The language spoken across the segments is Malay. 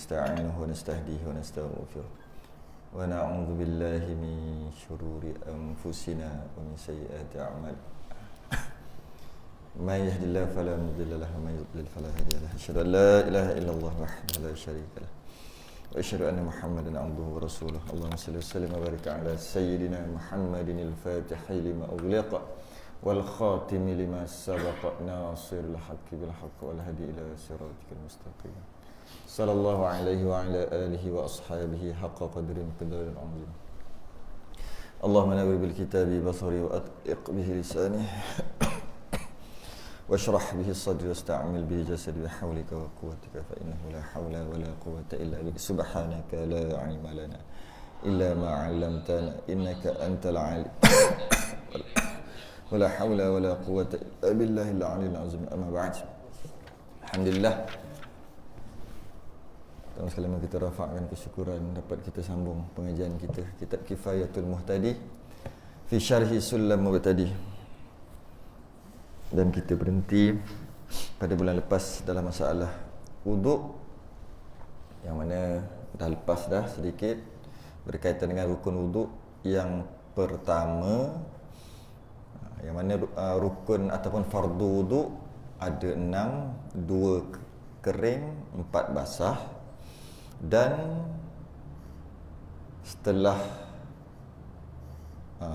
ونستعينه ونستهديه ونستغفره ونعوذ بالله من شرور أنفسنا ومن سيئات أعمالنا من يهد الله فلا مضل له ومن يضلل فلا هادي له أشهد أن لا إله إلا الله وحده لا شريك له وأشهد أن محمدا عبده ورسوله اللهم صل وسلم وبارك على سيدنا محمد الفاتح لما أغلق والخاتم لما سبق ناصر الحق بالحق والهدي إلى صراطك المستقيم صلى الله عليه وعلى آله وأصحابه حق قدر مقدار العظيم اللهم نور بالكتاب بصري وأطلق به لساني واشرح به صدري واستعمل به جسدي بحولك وقوتك فإنه لا حول ولا قوة إلا بك سبحانك لا علم لنا إلا ما علمتنا إنك أنت العليم ولا حول ولا قوة إلا بالله العلي العظيم أما بعد Alhamdulillah. Pertama sekali kita rafakkan kesyukuran dapat kita sambung pengajian kita kitab Kifayatul Muhtadi fi Syarhi Sulam Mubtadi. Dan kita berhenti pada bulan lepas dalam masalah wuduk, yang mana dah lepas dah sedikit berkaitan dengan rukun wuduk. Yang pertama, yang mana rukun ataupun fardu wuduk ada 6, 2 kering, 4 basah. Dan setelah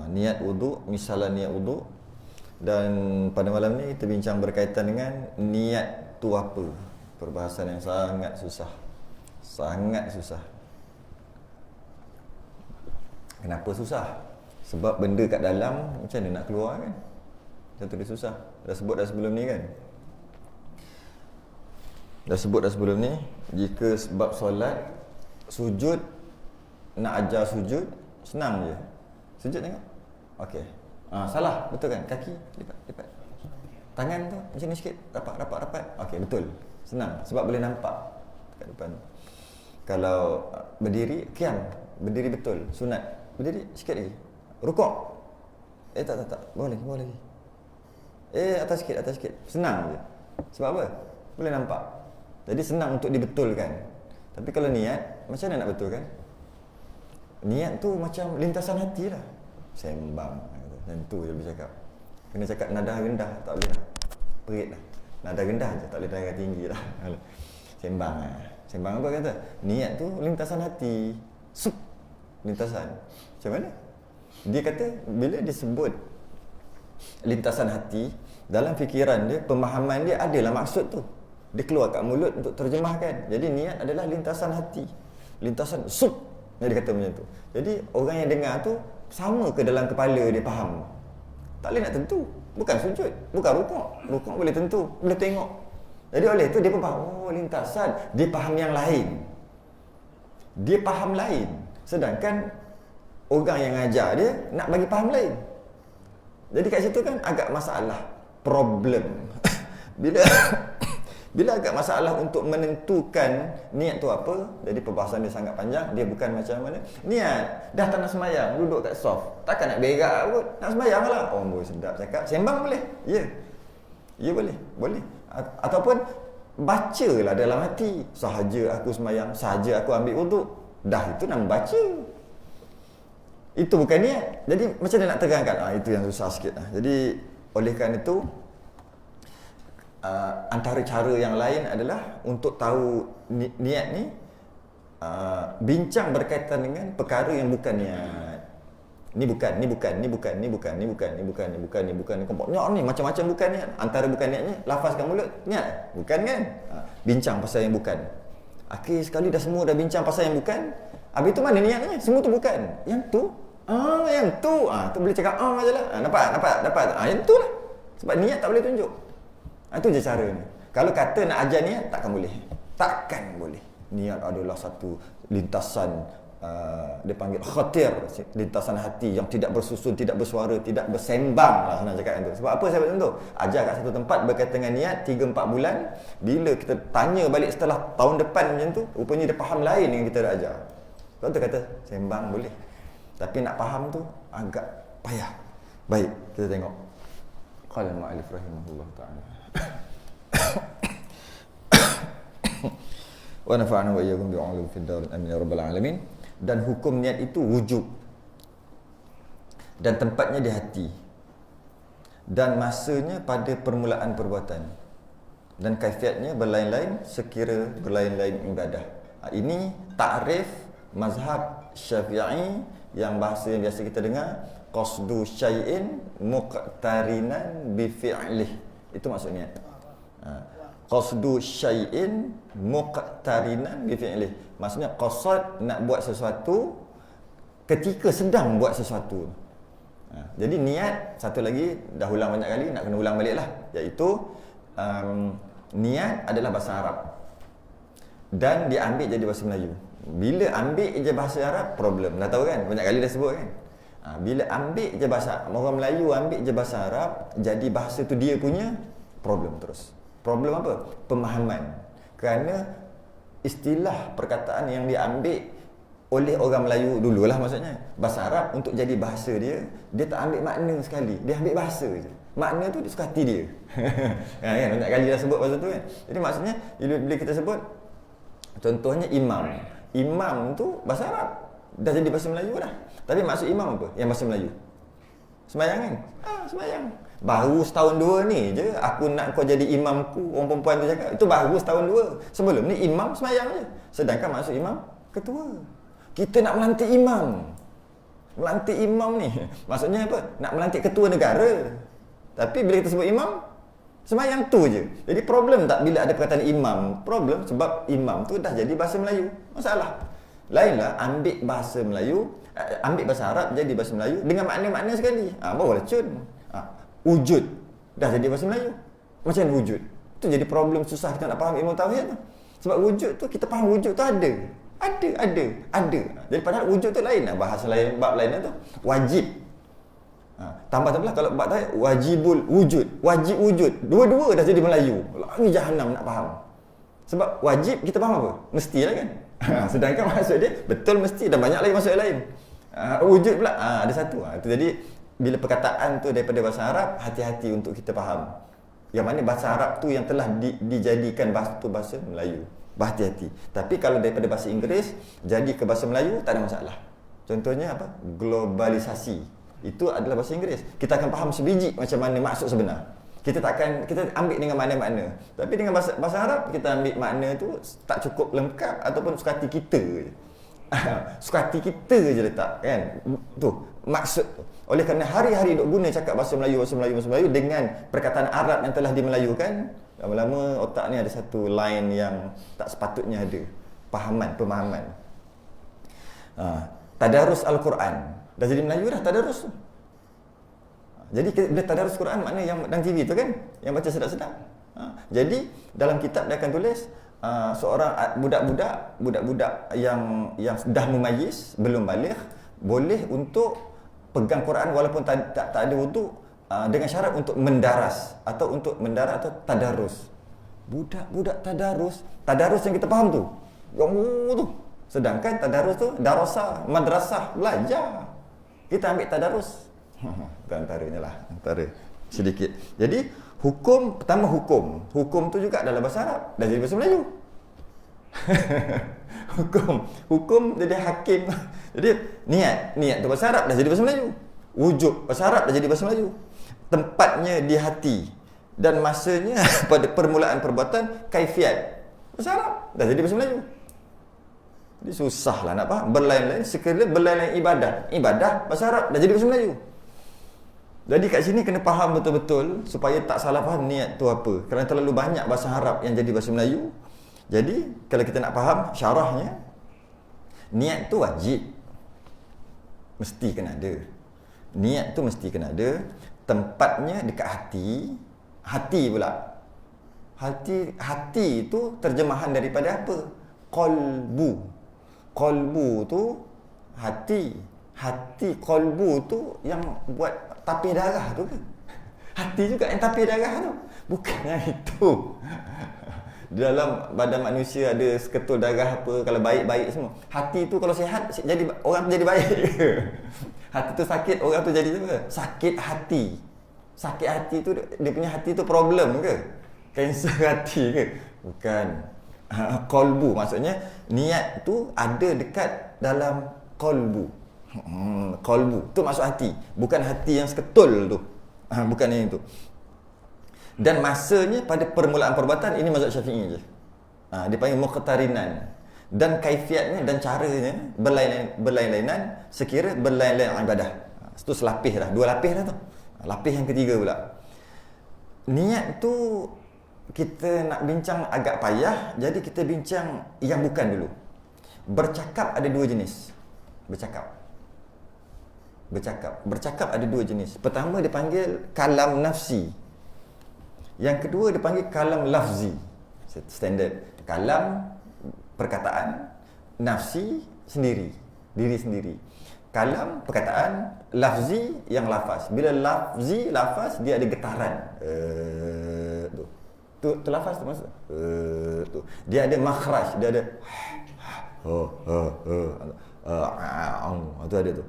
niat wuduk, misalan niat wuduk. Dan pada malam ni kita bincang berkaitan dengan niat tu apa. Perbahasan yang sangat susah. Sangat susah. Kenapa susah? Sebab benda kat dalam macam mana nak keluar kan? Contoh dia susah. Dah sebut dah sebelum ni kan? Dah sebut dah sebelum ni, jika sebab solat, sujud, nak ajar sujud, senang je. Sujud tengok. Okey. Salah, betul kan? Kaki lipat. Tangan tu macam ni sikit, rapat. Okey, betul. Senang sebab boleh nampak kat depan. Kalau berdiri, qiyam, berdiri betul, sunat. Berdiri sikit lagi. Rukuk. Tak. Boleh lagi. Atas sikit. Senang je. Sebab apa? Boleh nampak. Jadi senang untuk dibetulkan. Tapi kalau niat, macam mana nak betulkan? Niat tu macam lintasan hati lah. Sembang. Dan tu je boleh cakap. Kena cakap nada rendah, tak boleh dah. Perit dah. Nada rendah je, tak boleh nada tinggi dah. Sembang lah. Sembang apa kata? Niat tu lintasan hati. Sup. Lintasan. Macam mana? Dia kata bila disebut lintasan hati, dalam fikiran dia, pemahaman dia adalah maksud tu. Dia keluar kat mulut untuk terjemahkan. Jadi niat adalah lintasan hati. Lintasan sup. Dia kata macam tu. Jadi orang yang dengar tu sama ke dalam kepala dia faham? Tak boleh nak tentu. Bukan sujud, bukan rukuk. Rukuk boleh tentu, boleh tengok. Jadi oleh tu dia pun faham, lintasan. Dia faham yang lain. Sedangkan orang yang ajar dia nak bagi faham lain. Jadi kat situ kan agak masalah, problem. Bila agak masalah untuk menentukan niat tu apa, jadi perbahasan dia sangat panjang. Dia bukan macam mana niat, dah tak nak sembahyang, duduk kat soft, takkan nak berak kot, nak sembahyang lah. Boleh sedap cakap, sembang boleh? Ya boleh. Ataupun bacalah dalam hati, sahaja aku sembahyang, sahaja aku ambil wuduk. Dah itu nama baca. Itu bukan niat. Jadi macam mana nak terangkan? Itu yang susah sikit lah. Jadi oleh kerana itu, antara cara yang lain adalah untuk tahu niat ni, bincang berkaitan dengan perkara yang bukan niat. Ni bukan. Banyak ni macam-macam bukan niat. Antara bukan niatnya, lafazkan mulut, niat. Bukan kan? Bincang pasal yang bukan. Akhir sekali semua dah bincang pasal yang bukan. Habis tu mana niatnya? Semua tu bukan. Yang tu? Tu boleh cakap je lah. Dapat. Yang tu lah. Sebab niat tak boleh tunjuk. Itu je cara ni. Kalau kata nak ajar niat, takkan boleh. Niat adalah satu lintasan, dia panggil khatir, lintasan hati yang tidak bersusun, tidak bersuara, tidak bersembang lah senang cakap itu. Sebab apa saya buat tu? Ajar kat satu tempat berkaitan dengan niat 3-4 bulan. Bila kita tanya balik setelah tahun depan macam tu, rupanya dia faham lain yang kita dah ajar. Sebab tu kata sembang boleh, tapi nak faham tu agak payah. Baik, kita tengok. Qala al-mu'allif rahimahullah ta'ala. Wa nafa'ana wa iyyakum bi'ulumi fid dar. Amin ya rabbal alamin. Dan hukum niat itu wujub. Dan tempatnya di hati. Dan masanya pada permulaan perbuatan. Dan kaifiatnya berlain-lain sekira berlain-lain ibadah. Ini takrif mazhab Syafi'i yang bahasa yang biasa kita dengar, qasdu syai'in muqtarinan bi fi'lih. Itu maksudnya. Qasdu syai'in muqtarinan bi fi'lih. Maksudnya qasad nak buat sesuatu ketika sedang buat sesuatu. Jadi niat, satu lagi dah ulang banyak kali, nak kena ulang baliklah, iaitu niat adalah bahasa Arab dan diambil jadi bahasa Melayu. Bila ambil je bahasa Arab, problem. Dah tahu kan? Banyak kali dah sebut kan? Bila ambil je bahasa, orang Melayu ambil je bahasa Arab, jadi bahasa tu dia punya, problem terus. Problem apa? Pemahaman. Kerana istilah perkataan yang diambil oleh orang Melayu dululah, maksudnya bahasa Arab untuk jadi bahasa dia, dia tak ambil makna sekali, dia ambil bahasa je. Makna tu dia suka hati dia. Kan? Banyak kali dah sebut bahasa tu kan. Jadi maksudnya bila kita sebut, contohnya imam. Imam tu bahasa Arab, dah jadi bahasa Melayu dah. Tapi maksud imam apa? Yang bahasa Melayu. Sembahyang kan? Sembahyang. Baru setahun dua ni je aku nak kau jadi imamku, orang perempuan tu cakap. Itu baru setahun dua. Sebelum ni imam sembahyang je. Sedangkan maksud imam ketua. Kita nak melantik imam. Melantik imam ni maksudnya apa? Nak melantik ketua negara. Tapi bila kita sebut imam, sembahyang tu je. Jadi problem tak bila ada perkataan imam? Problem sebab imam tu dah jadi bahasa Melayu. Masalah. Lainlah ambil bahasa Melayu, ambil bahasa Arab jadi bahasa Melayu dengan makna-makna sekali. Baru lecun. Wujud dah jadi bahasa Melayu. Macam mana wujud? Tu jadi problem susah kita nak faham ilmu tauhid tu. Sebab wujud tu kita faham wujud tu ada. Ada. Jadi padahal wujud tu lain lah, bahasa lain, bab lain tu. Wajib. Tambah-tambah kalau bab tadi wajibul wujud, wajib wujud. Dua-dua dah jadi Melayu. Lagi jahanam nak faham. Sebab wajib kita faham apa? Mestilah kan. Sedangkan maksud dia betul mesti dan banyak lagi maksud lain. Wujud pula ada satu. Itu jadi bila perkataan tu daripada bahasa Arab, hati-hati untuk kita faham. Yang mana bahasa Arab tu yang telah dijadikan bahasa Melayu. Berhati-hati. Tapi kalau daripada bahasa Inggeris jadi ke bahasa Melayu, tak ada masalah. Contohnya apa? Globalisasi. Itu adalah bahasa Inggeris. Kita akan faham sebiji macam mana maksud sebenar. Kita ambil dengan makna-makna. Tapi dengan bahasa Arab, kita ambil makna tu tak cukup lengkap ataupun suka hati kita je. Suka hati kita je letak kan. Tu maksud tu. Oleh kerana hari-hari duk guna cakap bahasa Melayu dengan perkataan Arab yang telah dimelayukan, lama-lama otak ni ada satu line yang tak sepatutnya ada. Pemahaman. Tadarus Al-Quran. Dah jadi Melayu dah tadarus tu. Jadi bila tadarus Quran makna yang dalam TV tu kan, yang baca sedap-sedap. Jadi dalam kitab dia akan tulis seorang budak-budak yang dah mumayyiz, belum baligh, boleh untuk pegang Quran walaupun tak ada wuduk, dengan syarat untuk mendaras atau tadarus. Budak-budak tadarus yang kita faham tu. Yang tu. Sedangkan tadarus tu darasah, madrasah, belajar. Kita ambil tadarus. Antaranya lah, antara sedikit. Jadi pertama hukum tu juga dalam bahasa Arab, dah jadi bahasa Melayu. hukum jadi hakim. Jadi niat tu bahasa Arab dah jadi bahasa Melayu. Wujud bahasa Arab dah jadi bahasa Melayu. Tempatnya di hati dan masanya pada permulaan perbuatan, kaifiat bahasa Arab dah jadi bahasa Melayu. Jadi susahlah nak faham. Berlain-lain sekiranya berlain-lain ibadah bahasa Arab dah jadi bahasa Melayu. Jadi kat sini kena faham betul-betul supaya tak salah faham niat tu apa. Kerana terlalu banyak bahasa Arab yang jadi bahasa Melayu. Jadi kalau kita nak faham syarahnya, niat tu wajib. Mesti kena ada. Niat tu mesti kena ada. Tempatnya dekat hati. Hati pula. Hati tu terjemahan daripada apa? Qalbu. Qalbu tu hati. Qalbu tu yang buat tapir darah tu ke? Hati juga yang tapir darah tu. Bukan yang itu. Di dalam badan manusia ada seketul darah apa, kalau baik-baik semua. Hati tu kalau sihat, jadi orang tu jadi baik ke? Hati tu sakit, orang tu jadi apa? Sakit hati. Sakit hati tu, dia punya hati tu problem ke? Kanser hati ke? Bukan. Qalbu maksudnya niat tu ada dekat dalam qalbu. Qalbu tu maksud hati, bukan hati yang seketul tu. Bukan yang itu. Dan masanya pada permulaan perbuatan, ini mazhab Syafi'i je. Dia panggil muqtarinan. Dan kaifiatnya dan caranya berlain-lainan sekira berlain-lain ibadah. Itu selapis dah, dua lapis dah tu. Lapis yang ketiga pula. Niat tu kita nak bincang agak payah, jadi kita bincang yang bukan dulu. Bercakap ada dua jenis. Bercakap ada dua jenis. Pertama dipanggil kalam nafsi. Yang kedua dipanggil kalam lafzi. Standard. Kalam perkataan, nafsi sendiri, diri sendiri. Kalam perkataan, lafzi yang lafaz. Bila lafaz dia ada getaran. Tu lafaz tu maksud. Tu. Dia ada makhraj, dia ada tu ada tu.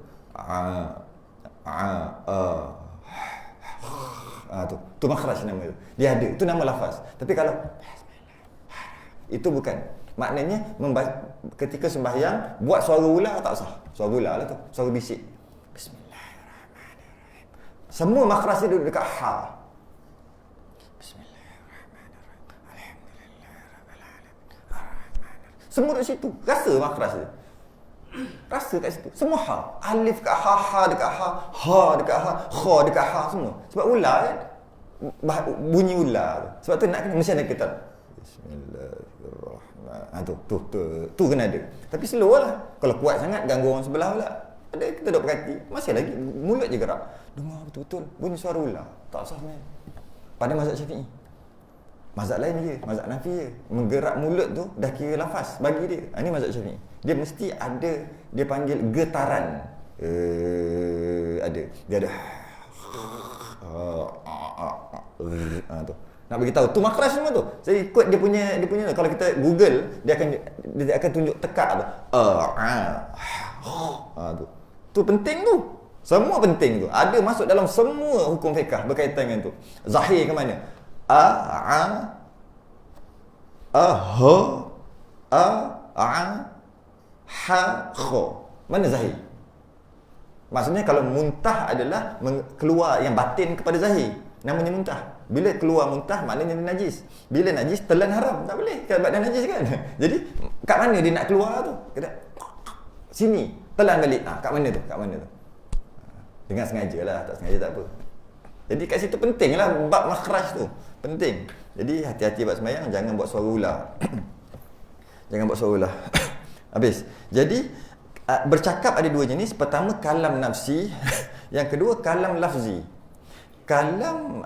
Tu makhraj nama tu. Dia ada, itu nama lafaz. Tapi kalau itu bukan. Maknanya ketika sembahyang buat suara ular tak sah. Suara ular lah tu, suara bisik. Bismillahirrahmanirrahim. Semua makhraj dia duduk dekat ha. Semua dekat situ. Rasa makhraj dia. Rasa kat situ. Semua ha. Alif kat ha, ha dekat ha, ha dekat ha, kha dekat ha semua. Sebab ular kan bunyi ular. Sebab tu nak mesti ada kitab. Bismillahirrahmanirrahim. Tu kena ada. Tapi slow lah. Kalau kuat sangat ganggu orang sebelah pula. Ada kita duk perhati. Masih lagi mulut je gerak. Dengar betul-betul bunyi suara ular. Tak sah sebenarnya. Pada mazhab Syafi'i. Mazhab lain je, mazhab Hanafi je. Menggerak mulut tu dah kira lafaz bagi dia. Ini mazhab Syafi'i. Dia mesti ada, dia panggil getaran. Ada. Dia ada tu. Nak bagi tahu tu makhraj semua tu. Saya ikut dia punya kalau kita Google dia akan tunjuk tekak tu. Tu. Tu penting tu. Semua penting tu. Ada masuk dalam semua hukum fiqh berkaitan dengan tu. Zahir ke mana? Kha. Mana zahir? Maksudnya kalau muntah adalah keluar yang batin kepada zahir. Namanya muntah. Bila keluar muntah maknanya dia najis. Bila najis telan haram. Tak boleh. Sebab dah najis kan. Jadi kat mana dia nak keluar tu? Kata sini. Telan balik. Kat mana tu? Kat mana tu? Dengan sengaja lah. Tak sengaja tak apa. Jadi kat situ penting lah bab makhraj tu. Penting. Jadi hati-hati buat sembahyang. Jangan buat suara ular. Jangan buat suara ular. Habis. Jadi bercakap ada dua jenis. Pertama kalam nafsi. Yang kedua kalam lafzi. Kalam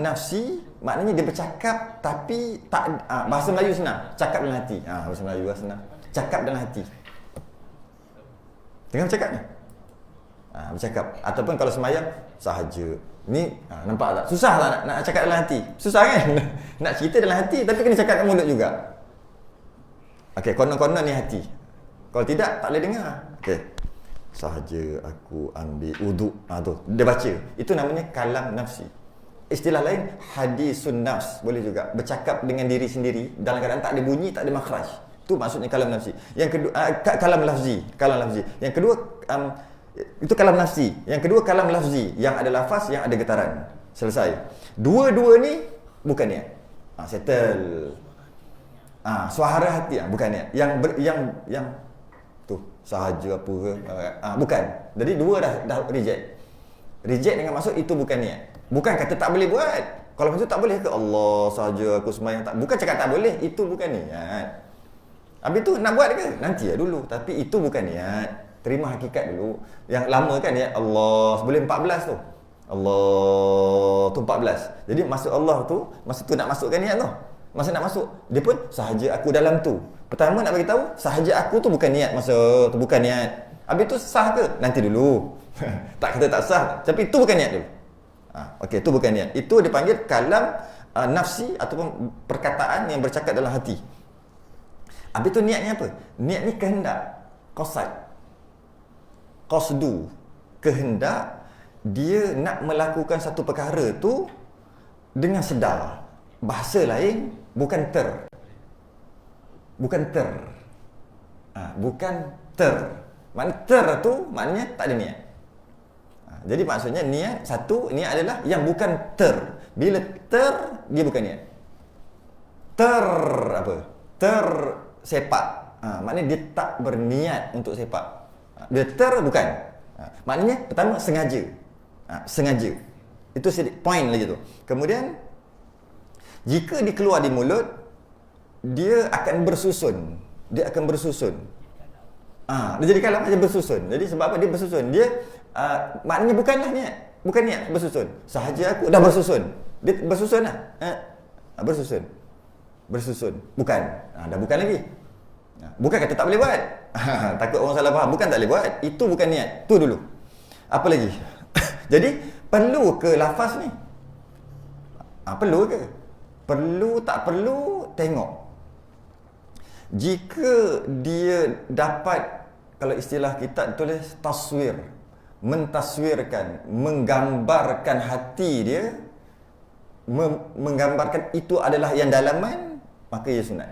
nafsi maknanya dia bercakap tapi tak bahasa Melayu senang. Cakap dalam hati. Bahasa Melayu lah senang. Cakap dalam hati. Dengar bercakap ni? Bercakap. Ataupun kalau sembahyang sahaja. Ni nampak tak? Susah tak nak cakap dalam hati? Susah kan? Nak cerita dalam hati tapi kena cakap kat mulut juga. Okey, konon-konon ni hati. Kalau tidak tak boleh dengar. Okey. Sahaja aku ambil uduk. Tu dia baca. Itu namanya kalam nafsi. Istilah lain hadisun nafs boleh juga. Bercakap dengan diri sendiri dalam keadaan tak ada bunyi, tak ada makhraj. Itu maksudnya kalam nafsi. Yang kedua kalam lafzi. Yang kedua itu kalam nafsi. Yang kedua kalam lafzi, yang ada lafaz, yang ada getaran. Selesai. Dua-dua ni bukan niat. Settle. Suara hati bukan niat. Yang tu sahaja apa ke? Bukan. Jadi dua dah reject. Reject dengan maksud itu bukan niat. Bukan kata tak boleh buat. Kalau maksud tak boleh ke Allah sahaja aku sembahyang tak. Bukan cakap tak boleh, itu bukan niat. Habis tu nak buat ke? Nanti dulu. Tapi itu bukan niat. Terima hakikat dulu. Yang lama kan niat Allah sebelum 14 tu. Allah tu 14. Jadi maksud Allah tu, masa tu nak masukkan niat tu. Masa nak masuk, dia pun sahaja aku dalam tu. Pertama nak bagi tahu, sahaja aku tu bukan niat masa tu, bukan niat. Habis tu sah ke? Nanti dulu. Tak kata tak sah, tapi itu bukan niat dulu. Okey, itu bukan niat. Itu dipanggil kalam nafsi ataupun perkataan yang bercakap dalam hati. Habis tu niatnya apa? Niat ni kehendak, qasad. Qasdu, kehendak dia nak melakukan satu perkara tu dengan sedar. Bahasa lain bukan bukan ter. Bukan ter. Maknanya ter tu maknanya tak ada niat. Jadi maksudnya niat satu, niat adalah yang bukan ter. Bila ter, dia bukan niat. Ter apa? Ter sepak. Maknanya dia tak berniat untuk sepak. Dia ter bukan. Maknanya pertama sengaja. Sengaja. Itu point lagi tu. Kemudian jika dia keluar di mulut, dia akan bersusun. Dia akan bersusun. Dia jadi kalam dia bersusun. Jadi sebab apa dia bersusun? Dia maknanya bukanlah niat. Bukan niat bersusun. Sahaja aku dah bersusun. Dia bersusun lah. Bersusun. Bersusun. Bukan. Dah bukan lagi. Bukan kata tak boleh buat. Takut orang salah faham. Bukan tak boleh buat. Itu bukan niat. Tu dulu. Apa lagi? Jadi perlu ke lafaz ni? Perlu ke? Perlu tak perlu, tengok. Jika dia dapat, kalau istilah kita tulis taswir, mentaswirkan, menggambarkan hati dia, menggambarkan itu adalah yang dalaman, maka ia sunat.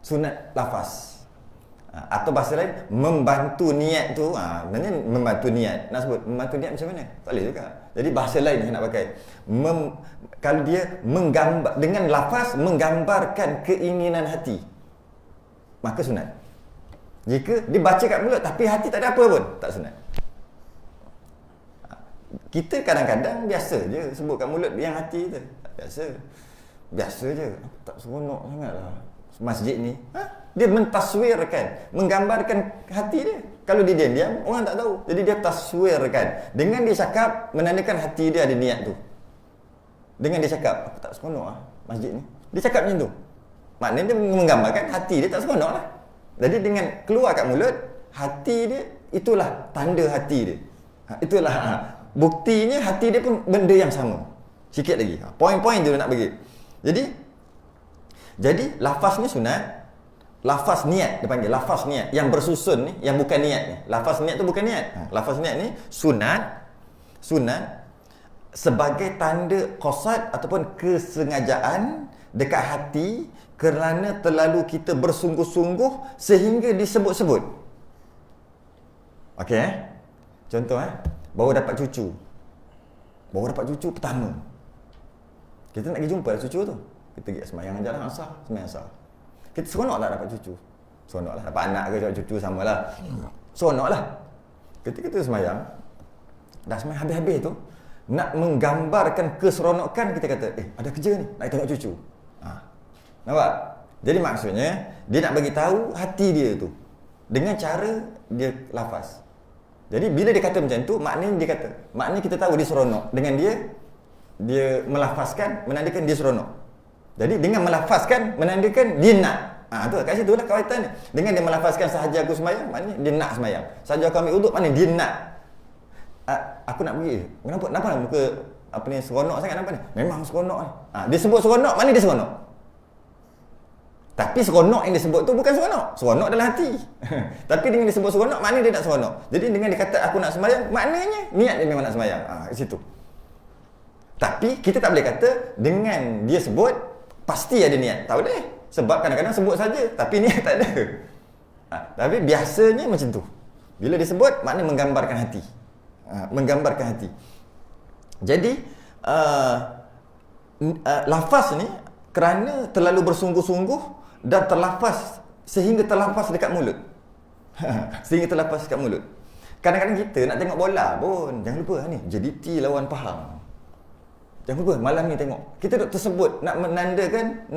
Sunat lafaz. Atau bahasa lain, membantu niat tu. Sebenarnya membantu niat. Nak sebut membantu niat macam mana? Tak boleh juga. Jadi bahasa lain yang nak pakai. Kalau dia menggambar, dengan lafaz menggambarkan keinginan hati, maka sunat. Jika dia baca kat mulut tapi hati tak ada apa pun, tak sunat. Kita kadang-kadang biasa je sebut kat mulut yang hati tu. Biasa je. Tak seronok sangatlah masjid ni. Dia mentaswirkan, menggambarkan hati dia. Kalau dia diam-diam, orang tak tahu. Jadi dia taswirkan. Dengan dia cakap, menandakan hati dia ada niat tu. Dengan dia cakap, aku tak seronok masjid ni. Dia cakap macam tu. Maknanya dia menggambarkan hati dia tak seronok lah. Jadi dengan keluar kat mulut, hati dia, itulah tanda hati dia. Itulah buktinya hati dia pun benda yang sama. Sikit lagi. Poin-poin tu nak bagi. Jadi lafaz ni sunat. Lafaz niat dia panggil. Lafaz niat yang bersusun ni, yang bukan niat ni. Lafaz niat tu bukan niat. Lafaz niat ni sunat sebagai tanda qasad ataupun kesengajaan dekat hati kerana terlalu kita bersungguh-sungguh sehingga disebut-sebut. Okey Contoh baru dapat cucu. Baru dapat cucu pertama. Kita nak pergi jumpa cucu tu. Kita pergi sembahyang aja lah, asar, sembahyang asar. Kita seronok tak dapat cucu? Seronok lah. Dapat anak ke dapat cucu samalah. Seronok lah. Ketika kita sembahyang, dah sembahyang habis-habis tu, nak menggambarkan keseronokan, kita kata, ada kerja ni, nak tengok cucu. Nampak? Jadi maksudnya, dia nak bagi tahu hati dia tu dengan cara dia lafaz. Jadi bila dia kata macam tu, maknanya kita tahu dia seronok. Dengan dia melafazkan, menandakan dia seronok. Jadi dengan melafazkan, menandakan dia nak. Tu kat situ lah kaitan ni. Dengan dia melafazkan sahaja aku sembahyang, maknanya dia nak sembahyang. Sahaja aku ambil uduk, maknanya dia nak. Aku nak pergi. Kenapa muka seronok sangat nampak ni? Memang seronok ni. Dia sebut seronok, maknanya dia seronok. Tapi seronok yang dia sebut tu bukan seronok. Seronok dalam hati. Tapi dengan dia sebut seronok, maknanya dia tak seronok. Jadi dengan dia kata aku nak sembahyang, maknanya niat dia memang nak sembahyang. Kat situ. Tapi kita tak boleh kata dengan dia sebut pasti ada niat. Tak boleh. Sebab kadang-kadang sebut saja tapi niat tak ada. Tapi biasanya macam tu. Bila disebut, maknanya menggambarkan hati. Menggambarkan hati. Jadi lafaz ni kerana terlalu bersungguh-sungguh dan terlafaz sehingga terlafaz dekat mulut. Sehingga terlafaz dekat mulut. Kadang-kadang kita nak tengok bola pun, jangan lupa ni, JDT lawan Pahang. Jangan lupa malam ni tengok. Kita duk tersebut nak menandakan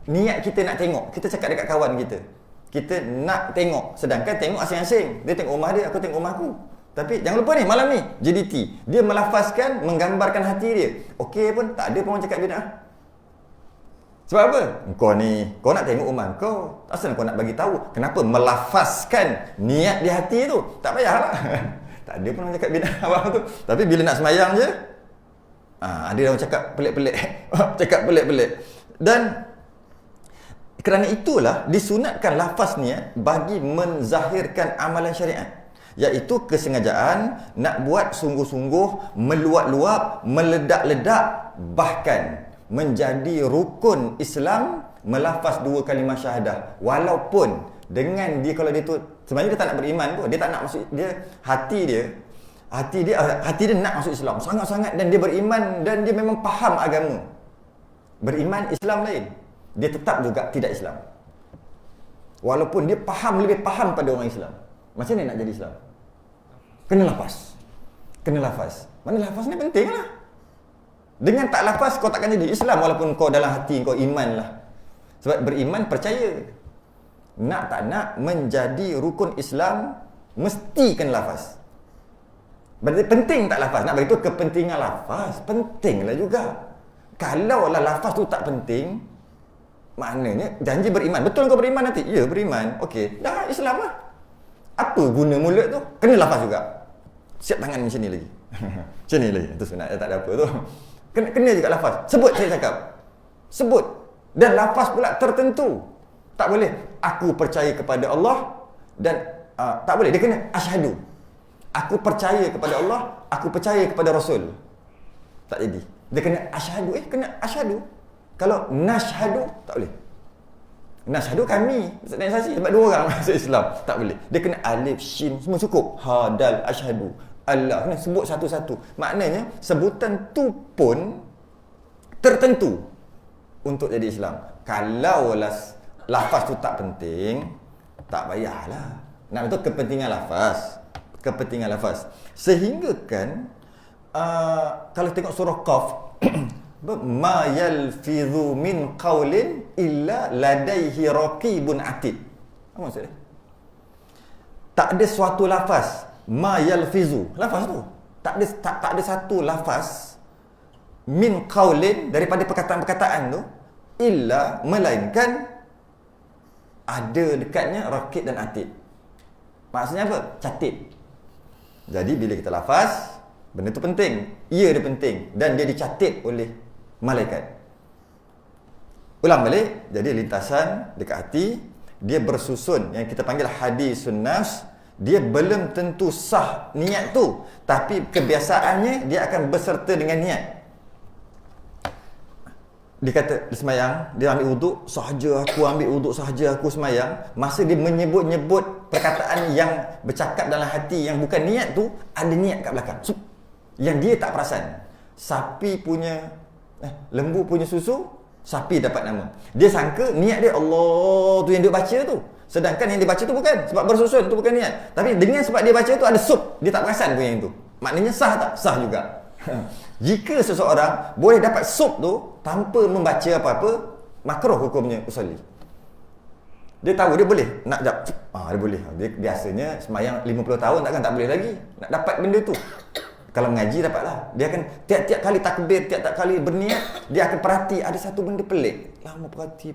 niat kita nak tengok. Kita cakap dekat kawan kita. Kita nak tengok. Sedangkan tengok asing-asing. Dia tengok rumah dia, aku tengok rumah aku. Tapi jangan lupa ni malam ni JDT. Dia melafazkan, menggambarkan hati dia. Okey pun tak ada pun orang cakap bid'ah. Sebab apa? Kau nak tengok rumah kau. Asal kau nak bagi tahu kenapa melafazkan niat di hati tu. Tak payahlah. Tak ada pun orang cakap bid'ah tu. Tapi bila nak sembahyang je, ada orang cakap pelik-pelik. Cakap pelik-pelik. Dan kerana itulah disunatkan lafaz niat bagi menzahirkan amalan syariat, iaitu kesengajaan nak buat sungguh-sungguh, meluap-luap, meledak-ledak, bahkan menjadi rukun Islam melafaz 2 kalimah syahadah, walaupun dengan dia, kalau dia tu sebenarnya dia tak nak beriman pun, dia tak nak masuk, dia hati dia nak masuk Islam sangat-sangat, dan dia beriman, dan dia memang faham agama. Beriman Islam lain, dia tetap juga tidak Islam. Walaupun dia lebih faham pada orang Islam. Macam mana nak jadi Islam? Kena lafaz. Mana lafaz ni penting lah. Dengan tak lafaz kau takkan jadi Islam, walaupun kau dalam hati kau iman lah. Sebab beriman percaya. Nak tak nak menjadi rukun Islam, mesti kena lafaz. Berarti penting tak lafaz? Nak beritahu kepentingan lafaz, pentinglah juga. Kalau lah lafaz tu tak penting, maknanya janji beriman. Betul kau beriman nanti? Ya, beriman. Okey, dah Islam lah. Apa guna mulut tu? Kena lafaz juga. Siap tangan macam ni lagi. Macam ni lagi. Itu sunat, tak ada apa tu. Kena juga lafaz. Sebut, saya cakap. Sebut. Dan lafaz pula tertentu. Tak boleh aku percaya kepada Allah dan tak boleh. Dia kena asyhadu. Aku percaya kepada Allah, aku percaya kepada Rasul. Tak jadi. Dia kena asyhadu. Kena asyhadu. Kalau nashhadu, tak boleh. Nashhadu kami organisasi sebab 2 orang masuk Islam, tak boleh. Dia kena alif, shin, semua cukup. Ha, dal, asyhadu. Allah kena sebut satu-satu. Maknanya sebutan tu pun tertentu untuk jadi Islam. Kalau lafaz tu tak penting, tak payahlah. Nak betul kepentingan lafaz. Sehingga kan kalau tengok surah Qaf, ma yalfidhu min qaulin illa ladaihi raqibun atid. Apa maksudnya? Tak ada suatu lafaz, ma yalfizu. Lafaz tu tak ada satu lafaz min qaulin, daripada perkataan-perkataan tu, illa, melainkan ada dekatnya raqib dan atid. Maksudnya apa? Catit. Jadi bila kita lafaz, benda tu penting. Ya, dia penting. Dan dia dicatit oleh malaikat. Ulang balik. Jadi lintasan dekat hati, dia bersusun, yang kita panggil hadisun nafs. Dia belum tentu sah niat tu, tapi kebiasaannya dia akan berserta dengan niat. Dia kata, dia semayang, dia ambil wuduk, sahaja aku semayang. Masa dia menyebut-nyebut perkataan yang bercakap dalam hati yang bukan niat tu, ada niat kat belakang. Yang dia tak perasan. Sapi punya, lembu punya susu, sapi dapat nama. Dia sangka niat dia Allah tu yang dia baca tu. Sedangkan yang dia baca tu bukan. Sebab bersusun tu bukan niat. Tapi dengan sebab dia baca tu ada sup, dia tak perasan pun yang tu. Maknanya sah tak? Sah juga. Jika seseorang boleh dapat sup tu tanpa membaca apa-apa, makruh hukumnya usolli. Dia tahu dia boleh nak jap. Dia boleh. Dia biasanya semayang 50 tahun takkan tak boleh lagi nak dapat benda tu. Kalau mengaji dapatlah. Dia akan tiap-tiap kali takbir, tiap-tiap kali berniat, dia akan perhati ada satu benda pelik. Lama perhati.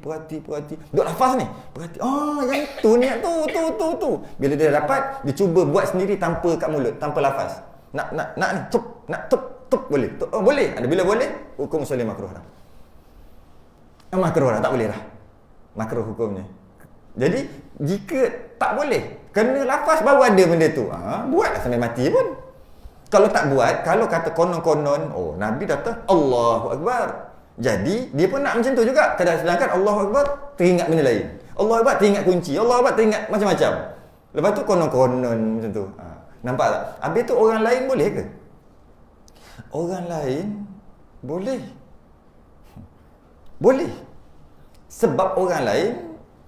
Duk lafaz ni. Perhati. Yang tu niat tu. Bila dia dapat, dia cuba buat sendiri tanpa kat mulut, tanpa lafaz. Nak ni. Tup boleh. Boleh. Ada bila boleh, hukum usolli makruh dah. Makruh dah, tak boleh dah. Makruh hukumnya. Jadi jika tak boleh, kena lafaz baru ada benda tu. Buatlah sampai mati pun. Kalau tak buat, kalau kata konon-konon, Nabi kata Allahu Akbar. Jadi dia pun nak macam tu juga. Sedangkan Allahu Akbar teringat benda lain. Allahu Akbar teringat kunci. Allahu Akbar teringat macam-macam. Lepas tu konon-konon macam tu. Nampak tak? Habis tu orang lain boleh ke? Orang lain boleh. Boleh. Sebab orang lain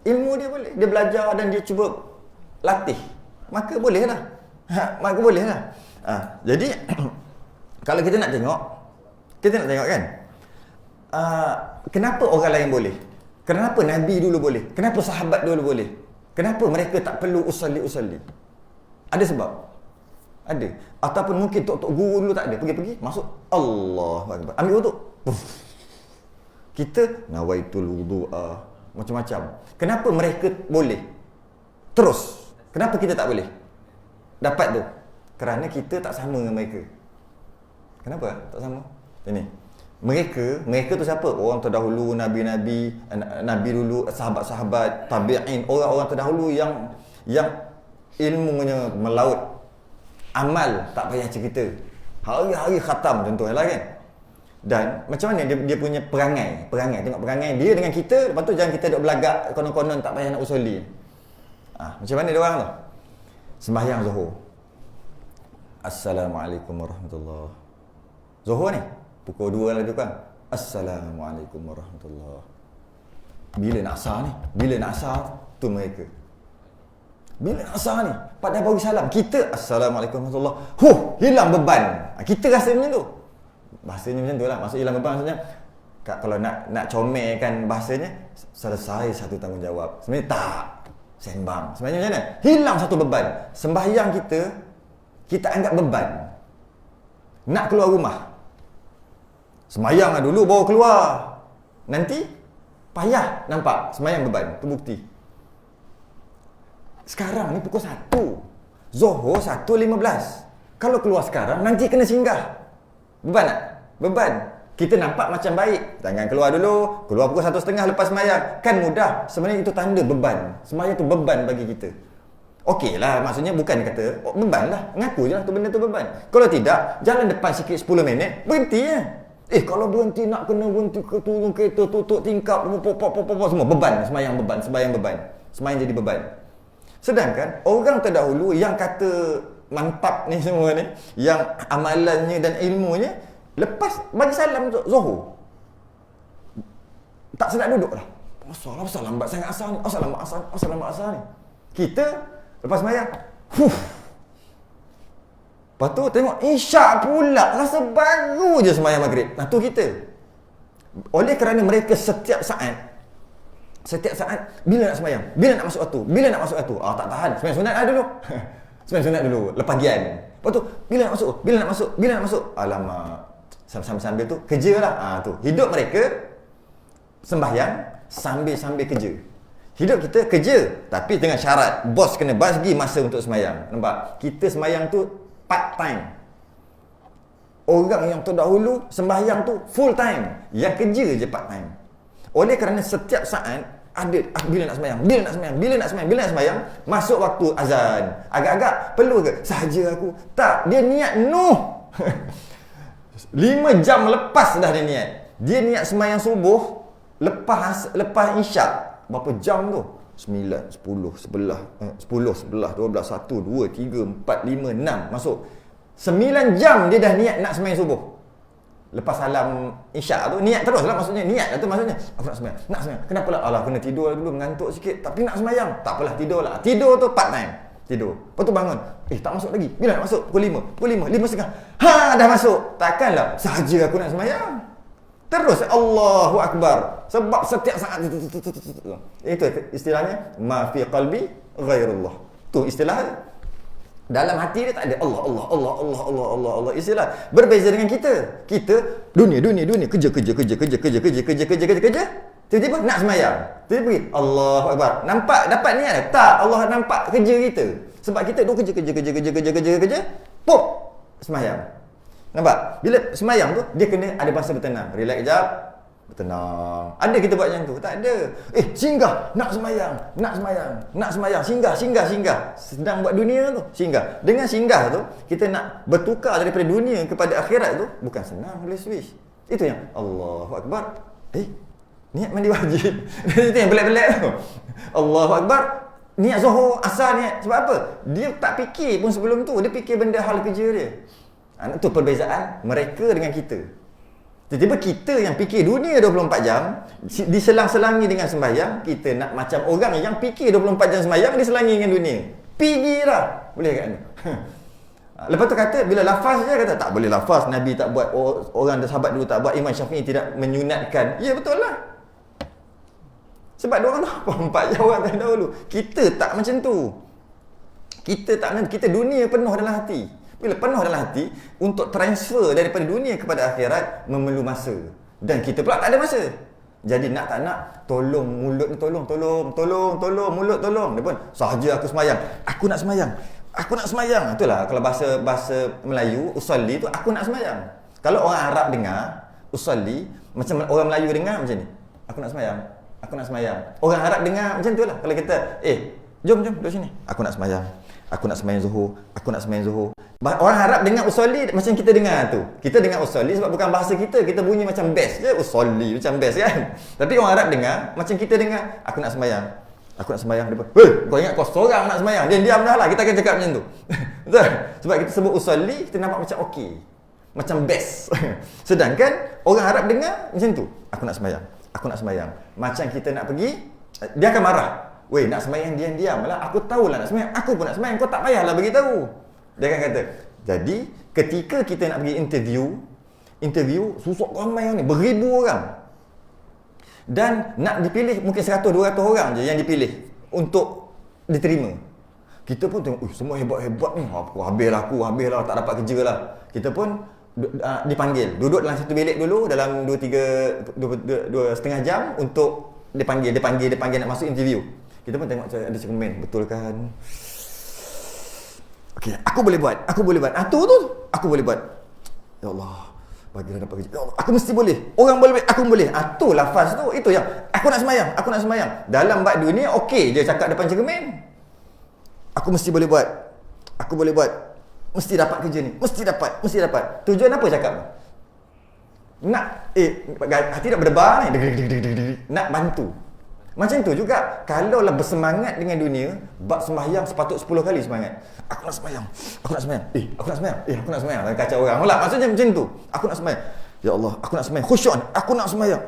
ilmu dia boleh. Dia belajar dan dia cuba latih. Maka boleh lah. Jadi kalau kita nak tengok kan, kenapa orang lain boleh? Kenapa Nabi dulu boleh? Kenapa sahabat dulu boleh? Kenapa mereka tak perlu usolli? Ada sebab? Ada. Ataupun mungkin tok guru dulu tak ada, pergi masuk Allahu Akbar, ambil wuduk. Kita nawaitul wudu'a, macam-macam. Kenapa mereka boleh terus? Kenapa kita tak boleh dapat tu? Kerana kita tak sama dengan mereka. Kenapa tak sama? Ini. Mereka tu siapa? Orang terdahulu, nabi-nabi, nabi dulu, sahabat-sahabat, tabi'in, orang-orang terdahulu yang ilmunya melaut. Amal tak payah cerita. Hari-hari khatam contohnya lah kan. Dan macam mana dia punya perangai. Tengok perangai dia dengan kita. Lepas tu jangan kita duk belagak konon-konon tak payah nak usolli. Macam mana dia orang tu? Sembahyang Zuhur. Assalamualaikum warahmatullahi. Zuhur ni pukul 2 lah dia kan. Assalamualaikum warahmatullahi. Bila nak asar ni? Bila nak asar tu mereka. Bila nak asar ni? Padahal baru salam. Kita Assalamualaikum warahmatullahi. Hilang beban. Kita rasa macam tu. Bahasanya macam tu lah. Maksud hilang beban maksudnya kalau nak comelkan bahasanya, selesai satu tanggungjawab. Sebenarnya tak. Sembang. Sebenarnya macam mana? Hilang satu beban. Sembahyang kita anggap beban. Nak keluar rumah, sembahyang lah dulu baru keluar. Nanti payah nampak sembahyang beban. Itu bukti. Sekarang ni pukul 1. Zuhur 1.15. Kalau keluar sekarang nanti kena singgah. Beban tak? Beban. Kita nampak macam baik. Jangan keluar dulu. Keluar pukul 1.30 lepas sembahyang. Kan mudah. Sebenarnya itu tanda beban. Sembahyang tu beban bagi kita. Okey lah. Maksudnya bukan kata beban lah. Ngaku je lah tu benda tu beban. Kalau tidak, jalan depan sikit 10 minit. Berhenti ya. Kalau berhenti nak kena berhenti turun kereta, tutup tingkap, semua beban. Sembahyang beban. Sembahyang jadi beban. Sedangkan orang terdahulu yang kata mantap ni semua ni, yang amalannya dan ilmunya, lepas bagi salam Zuhur tak sedap duduk dah. Asal lambat sangat asar ni. Asal lambat asar ni. Kita lepas sembahyang, lepas tu tengok isyak pula, rasa baru je sembahyang maghrib. Tu kita. Oleh kerana mereka setiap saat bila nak sembahyang, bila nak masuk waktu, tak tahan, sembahyang sunat lah dulu. Sembahyang sunat dulu, lepas gian. Lepas tu bila nak masuk, alamak, sambil tu kerja lah. Tu hidup mereka sembahyang sambil kerja. Hidup kita kerja, tapi dengan syarat bos kena bagi masa untuk sembahyang. Nampak? Kita sembahyang tu part time. Orang yang terdahulu sembahyang tu full time, yang kerja je part time. Oleh kerana setiap saat ada bila nak sembahyang, masuk waktu azan. Agak-agak perlu ke sahaja aku? Tak, dia niat Nuh. 5 jam lepas dah dia niat. Dia niat sembahyang subuh lepas isyak. Berapa jam tu? 9, 10, 11, 12, 1, 2, 3, 4, 5, 6. Masuk 9 jam dia dah niat nak sembahyang subuh. Lepas salam isyak tu niat terus lah, maksudnya niat lah tu maksudnya. Aku nak sembahyang. Kenapa lah? Alah, kena tidur dulu, mengantuk sikit. Tapi nak sembahyang. Tak apalah, tidur lah. Tidur tu part time. Tidur. Lepas tu bangun. Tak masuk lagi. Bila nak masuk? Pukul 5, 5.30. Dah masuk. Takkanlah sahaja aku nak sembahyang. Terus Allahu Akbar. Sebab setiap saat itu istilahnya ma fi qalbi ghairullah. Tu istilah. Dalam hati dia tak ada Allah. Istilah berbeza dengan kita. Kita dunia kerja. Tiba-tiba nak sembahyang. Tiba-tiba pergi Allahu Akbar. Nampak dapat niat tak? Allah nampak kerja kita. Sebab kita duk kerja. Pop sembahyang. Nampak? Bila sembahyang tu dia kena ada masa bertenang. Relax kejap, bertenang. Ada kita buat macam tu? Tak ada. Singgah, nak sembahyang. Singgah. Sedang buat dunia tu, singgah. Dengan singgah tu, kita nak bertukar daripada dunia kepada akhirat tu bukan senang, boleh switch. Itu yang Allahu Akbar. Niat mandi wajib. Itu yang pelik-pelik tu. Allahu Akbar. Niat Zuhur, asar niat. Sebab apa? Dia tak fikir pun sebelum tu. Dia fikir benda hal kerja dia. Itu perbezaan mereka dengan kita. Tiba-tiba kita yang fikir dunia 24 jam, diselang-selangi dengan sembahyang. Kita nak macam orang yang fikir 24 jam sembahyang, diselangi dengan dunia. Pergilah. Boleh kan? Lepas tu kata, bila lafaz je kata, tak boleh lafaz. Nabi tak buat, orang sahabat dulu tak buat, Imam Syafi'i tidak menyunatkan. Ya betul lah. Sebab diorang 24 jam orang terdahulu. Kita tak macam tu. Kita dunia penuh dalam hati. Bila penuh dalam hati, untuk transfer daripada dunia kepada akhirat memerlukan masa. Dan kita pula tak ada masa. Jadi nak tak nak, tolong mulut ni, tolong mulut tolong. Dia pun sahaja aku nak sembahyang. Itulah kalau bahasa Melayu usolli tu, aku nak sembahyang. Kalau orang Arab dengar usolli, macam orang Melayu dengar macam ni, aku nak sembahyang. Orang Arab dengar macam tu lah. Kalau kita Jom duduk sini. Aku nak sembahyang. Aku nak sembahyang Zuhur. Aku nak sembahyang Zuhur. Orang Arab dengar usolli macam kita dengar tu. Kita dengar usolli sebab bukan bahasa kita. Kita bunyi macam best je. Usolli macam best kan. Tapi orang Arab dengar macam kita dengar. Aku nak sembahyang. Aku nak sembahyang. Dia pun, "Hei, kau ingat kau seorang nak sembahyang?" Dia diam dah lah. Kita akan cakap macam tu. Betul? Sebab kita sebut usolli, kita nampak macam okey. Macam best. Sedangkan orang Arab dengar macam tu. Aku nak sembahyang. Aku nak sembahyang. Macam kita nak pergi, dia akan marah. "Weh, nak sembahyang diam-diam lah. Aku tahulah nak sembahyang. Aku pun nak sembahyang. Kau tak payahlah bagi tahu." Dia akan kata. Jadi, ketika kita nak pergi interview susuk ramai orang ni, beribu orang. Dan nak dipilih mungkin 100-200 orang je yang dipilih untuk diterima. Kita pun tengok, semua hebat-hebat ni. Habislah, tak dapat kerja lah. Kita pun dipanggil. Duduk dalam satu bilik dulu dalam 2-3 jam untuk dipanggil nak masuk interview. Kita pun tengok ada cermin, betul kan? Okey, aku boleh buat. Tu aku boleh buat. Ya Allah, bagilah dapat kerja. Ya Allah, aku mesti boleh. Orang boleh, aku boleh. Tu lafaz tu, itu yang aku nak sembahyang. Dalam bab dunia okey je cakap depan cermin. Aku mesti boleh buat. Mesti dapat kerja ni. Mesti dapat. Tujuan apa cakap? Nak hati nak berdebar ni. Nak bantu. Macam tu juga kalaulah bersemangat dengan dunia, bab sembahyang sepatut 10 kali semangat. Aku nak sembahyang. Aku nak sembahyang. Kacau orang. Pula maksudnya macam tu. Aku nak sembahyang. Ya Allah, aku nak sembahyang. Khusyuk. Aku nak sembahyang.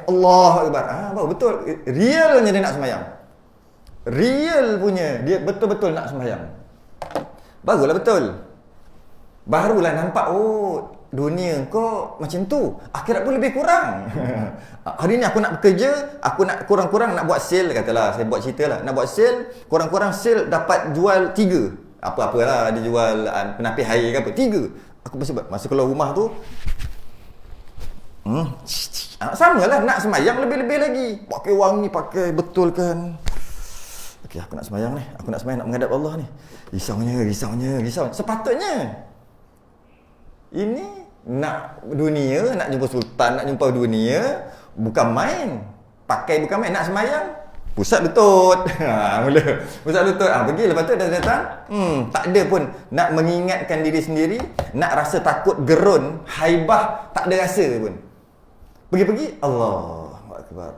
Allahu akbar. Betul. Realnya dia nak sembahyang. Real punya dia betul-betul nak sembahyang. Barulah nampak, dunia kau macam tu. Akhirat pun lebih kurang. Hari ni aku nak bekerja, aku nak kurang-kurang nak buat sale, katalah, saya buat cerita lah, nak buat sale, kurang-kurang sale dapat jual 3. Apa-apalah, dia jual penapis air ke apa, 3. Aku mesti buat. Masa keluar rumah tu, sama lah, nak sembahyang lebih-lebih lagi. Pakai wangi, pakai betul kan. Okey, aku nak sembahyang ni. Aku nak sembahyang nak menghadap Allah ni. Risaunya. Sepatutnya ini nak dunia, nak jumpa sultan, nak jumpa dunia, bukan main. Bukan main, nak sembahyang. Pusat lutut. Mula. Pusat lutut. Pergi lepas tu dah datang. Tak ada pun nak mengingatkan diri sendiri, nak rasa takut, gerun, haibah, tak ada rasa pun. Pergi-pergi, Allahu akbar.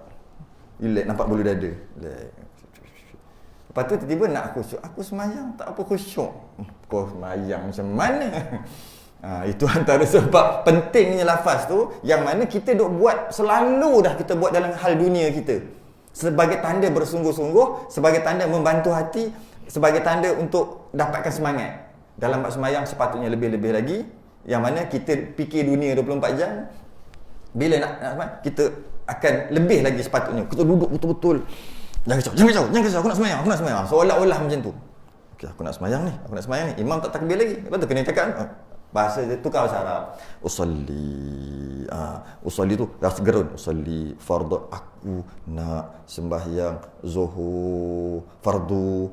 Relax, nampak bulu dada. Lepas tu tiba-tiba nak khusyuk. Aku sembahyang tak apa khusyuk. Kau sembahyang macam mana? Itu antara sebab pentingnya lafaz tu, yang mana kita duk buat selalu dah kita buat dalam hal dunia kita. Sebagai tanda bersungguh-sungguh, sebagai tanda membantu hati, sebagai tanda untuk dapatkan semangat. Dalam bab sembahyang sepatutnya lebih-lebih lagi, yang mana kita fikir dunia 24 jam. Bila nak sembahyang, kita akan lebih lagi sepatutnya. Kita duduk betul-betul. Jangan kacau. Aku nak sembahyang. Seolah-olah macam tu. Okey, aku nak sembahyang ni. Imam tak takbir lagi. Lepas tu kena cakap bahasa dia tukar bahasa Arab. Usolli tu rasa gerun. Usolli fardu, aku nak sembahyang zuhur fardu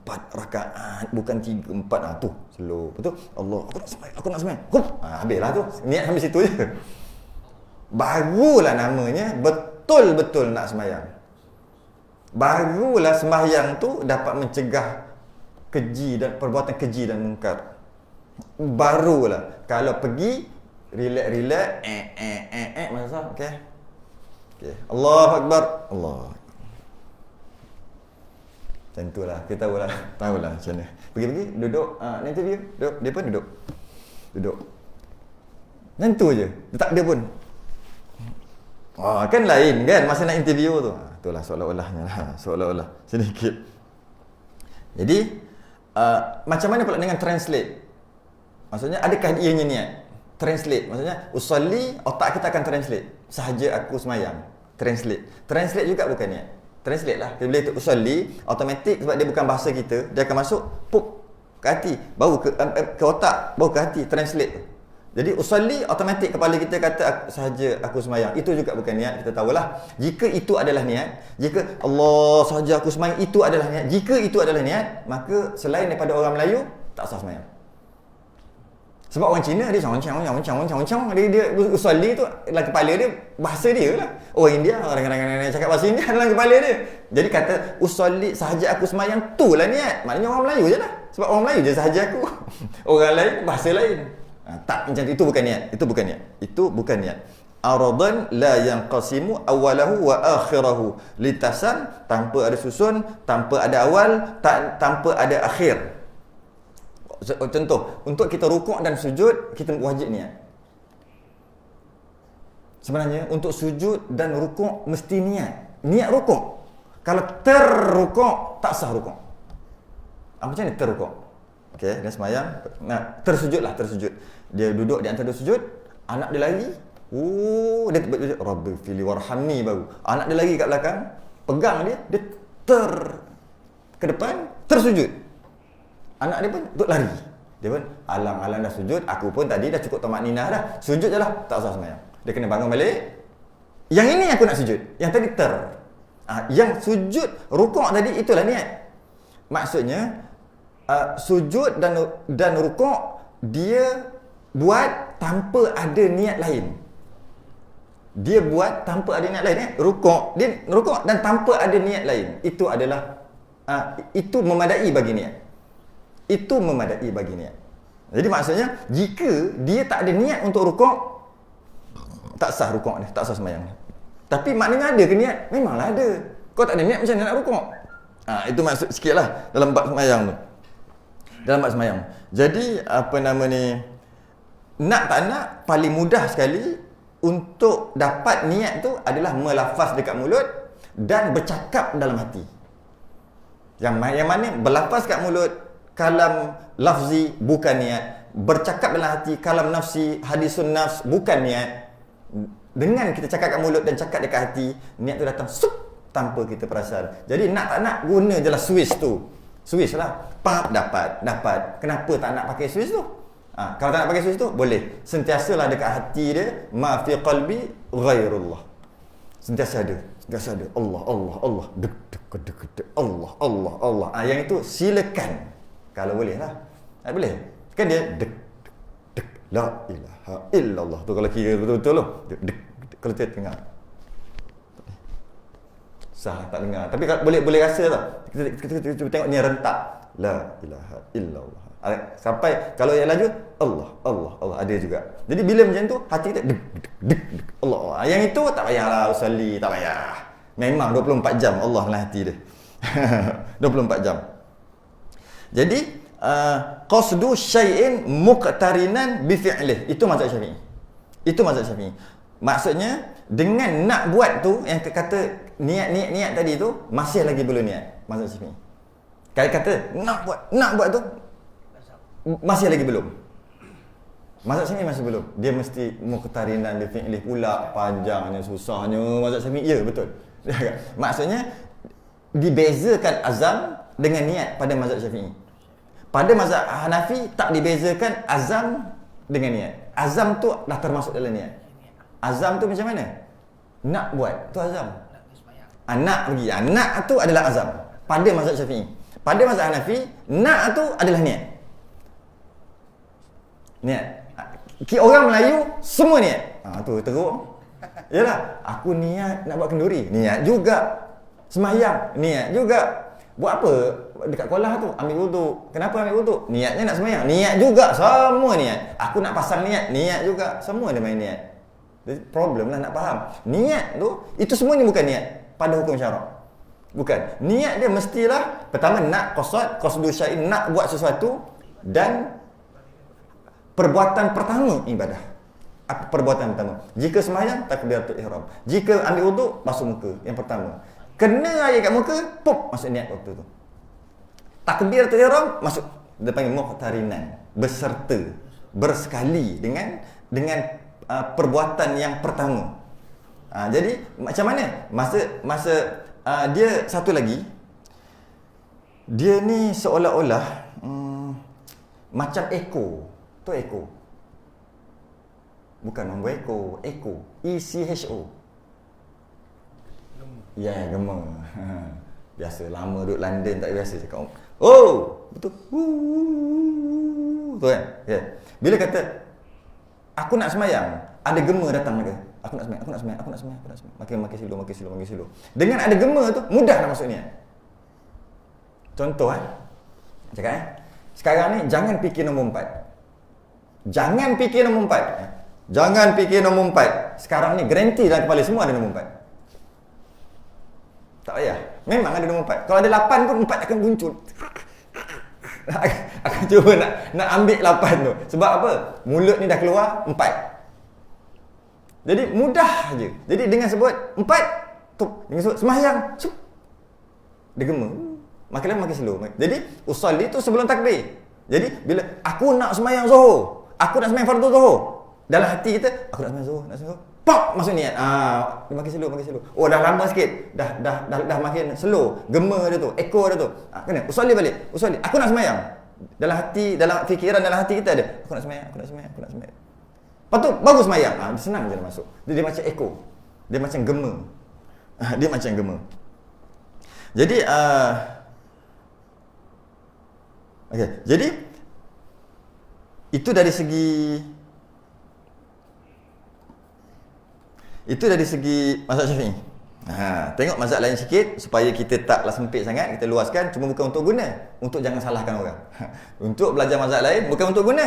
4 rakaat, bukan 3, 4. Tu slow. Betul? Allah, aku nak sembahyang. Habislah tu. Niat sampai situ je. Barulah namanya betul-betul nak sembahyang. Barulah sembahyang tu dapat mencegah keji dan perbuatan keji dan mungkar. Barulah. Kalau pergi relax, masa okey. Allahu akbar. Allah. Macam itulah. Kita tahulah macam mana. Pergi duduk interview, duduk, dia pun duduk. Macam tu je. Dia tak ada pun. Kan lain kan masa nak interview tu. Itulah seolah-olahnya lah. Seolah-olah sedikit. Jadi macam mana pula dengan translate? Maksudnya adakah ianya niat? Translate. Maksudnya usolli, otak kita akan translate. Sahaja aku sembahyang. Translate juga bukan niat. Translate lah. Bila itu usolli, automatik sebab dia bukan bahasa kita, dia akan masuk ke hati, baru ke otak, baru ke hati, translate. Jadi usolli, automatik kepala kita kata sahaja aku sembahyang. Itu juga bukan niat, kita tahulah. Jika itu adalah niat, jika Allah sahaja aku sembahyang itu adalah niat, jika itu adalah niat, maka selain daripada orang Melayu tak sah sembahyang. Sebab orang Cina dia macam dia usolli tu dalam kepala dia bahasa dia lah. Orang India orang cakap bahasa India dalam kepala dia. Jadi kata usolli sahaja aku semayang tu lah niat. Maknanya orang Melayu je lah. Sebab orang Melayu je sahaja aku. Orang lain bahasa lain. Tak macam itu bukan niat. Itu bukan niat. Aradan la yanqasimu awalahu wa akhirahu. Lintasan tanpa ada susun, tanpa ada awal, tanpa ada akhir. Contoh, untuk kita rukuk dan sujud, kita wajib niat. Sebenarnya, untuk sujud dan rukuk, mesti niat. Niat rukuk. Kalau terrukuk, tak sah rukuk. Macam ni terrukuk? Okey, dia semayang. Tersujud. Dia duduk di antara dua sujud, anak dia lari. Dia Rabbi fili warhamni baru. Anak dia lari kat belakang, pegang dia ke depan, tersujud. Anak dia pun duduk lari. Dia pun alang-alang dah sujud. Aku pun tadi dah cukup tamak ninah dah. Sujud je lah. Tak usah semayang. Dia kena bangun balik. Yang ini aku nak sujud. Yang tadi yang sujud, rukuk tadi, itulah niat. Maksudnya, sujud dan rukuk, dia buat tanpa ada niat lain. Rukuk. Dia rukuk dan tanpa ada niat lain. Itu adalah, itu memadai bagi niat. Jadi maksudnya, jika dia tak ada niat untuk rukuk, tak sah rukuk dia, tak sah sembahyang. Tapi maknanya ada ke niat? Memanglah ada. Kau tak ada niat, macam mana nak rukuk? Itu maksud sikitlah dalam bab sembahyang tu. Jadi nak tak nak, paling mudah sekali untuk dapat niat tu adalah melafaz dekat mulut dan bercakap dalam hati. Yang mana berlafaz kat mulut, kalam lafzi bukan niat. Bercakap dalam hati, kalam nafsi, hadisun nafs bukan niat. Dengan kita cakap kat mulut dan cakap dekat hati, niat tu datang tanpa kita perasan. Jadi nak tak nak, guna je lah switch tu. Switch lah. Dapat. Kenapa tak nak pakai switch tu? Kalau tak nak pakai switch tu, boleh. Sentiasalah dekat hati dia, ma fi qalbi ghairullah. Sentiasa ada. Allah. Dek. Allah. Yang itu silakan. Kalau boleh lah. Tak boleh. Kan dia dek. La ilaha illallah. Tu kalau kira betul-betul tu. Dek. Kalau dia tengah. Sah tak dengar. Tapi boleh rasa tau. Kita tengok ni rentak. La ilaha illallah. Sampai kalau yang laju Allah ada juga. Jadi bila macam tu hati kita dek Allah. Yang itu tak payahlah usolli, tak payah. Memang 24 jam Allah dalam hati dia. 24 jam. Jadi qasdu syai'in muqtarinan bi fi'lih. Itu mazhab Syafi'i. Maksudnya dengan nak buat tu, yang kata niat tadi tu, masih lagi belum niat. Mazhab Syafi'i. Kalau kata nak buat tu, masih lagi belum. Mazhab Syafi'i masih belum. Dia mesti muqtarinan bi fi'lih pula, panjangnya, susahnya mazhab Syafi'i. Ya, betul. Maksudnya dibezakan azam dengan niat pada mazhab Syafi'i. Pada mazhab Hanafi tak dibezakan azam dengan niat. Azam tu dah termasuk dalam niat. Azam tu macam mana? Nak buat tu azam. Nak pergi. Nak tu adalah azam pada mazhab Syafi'i. Pada mazhab Hanafi, nak tu adalah niat. Orang Melayu semua niat. Tu teruk. Yalah, aku niat nak buat kenduri, niat juga. Sembahyang, niat juga. Buat apa dekat Kuala tu? Ambil wuduk. Kenapa ambil wuduk? Niatnya nak sembahyang. Niat juga, semua niat. Aku nak pasang niat juga. Semua dia main niat. Jadi problem lah nak faham. Niat tu, itu semua ni bukan niat pada hukum syarak. Bukan. Niat dia mestilah pertama nak qasdu syai'in, nak buat sesuatu, dan perbuatan pertama ibadah. Apa perbuatan pertama? Jika sembahyang, takbiratul ihram. Jika ambil wuduk, basuh muka yang pertama. Kena air kat muka, masuk niat waktu tu. Takbiratul ihram masuk, dia panggil muqtarinan, bersekali dengan perbuatan yang pertama. Jadi macam mana? Masa dia satu lagi, dia ni seolah-olah macam ekor. Tu ekor. Bukan nombor ekor, ECHO. Ya, gemar. Biasa lama duduk London tak biasa cakap. Oh, betul. Tu kan? Ya. Bila kata aku nak semayang, ada gema datang ke? Aku nak semayang. Makin slow. Dengan ada gema tu, mudah nak masuk niat. Contoh cakap sekarang ni jangan fikir nombor 4. Jangan fikir nombor 4. Sekarang ni garanti dalam kepala semua ada nombor 4. Tak payah. Memang ada nombor 4. Kalau ada 8 pun 4 akan muncul. Akan cuba nak ambil 8 tu. Sebab apa? Mulut ni dah keluar 4. Jadi mudah je. Jadi dengan sebut 4 tu, dengan sebut sembahyang, dia gema. Makin lama makin slow. Jadi usolli tu sebelum takbir. Jadi bila aku nak sembahyang Zuhur, aku nak sembahyang fardu Zuhur, dalam hati kita aku nak sembahyang Zuhur, pop masuk niat. Dia makin slow. Oh dah lama sikit. Dah makin slow. Gema dia tu, echo dia tu. Kena usolli balik. Aku nak sembahyang. Dalam hati, dalam fikiran, dalam hati kita ada aku nak sembahyang. Lepas tu baru sembahyang. Senang je nak masuk. Dia macam echo. Dia macam gema. Jadi okey. Jadi itu dari segi mazhab Syafi'i. Tengok mazhab lain sikit supaya kita taklah sempit sangat, kita luaskan. Cuma bukan untuk guna, untuk jangan salahkan orang. Untuk belajar mazhab lain bukan untuk guna.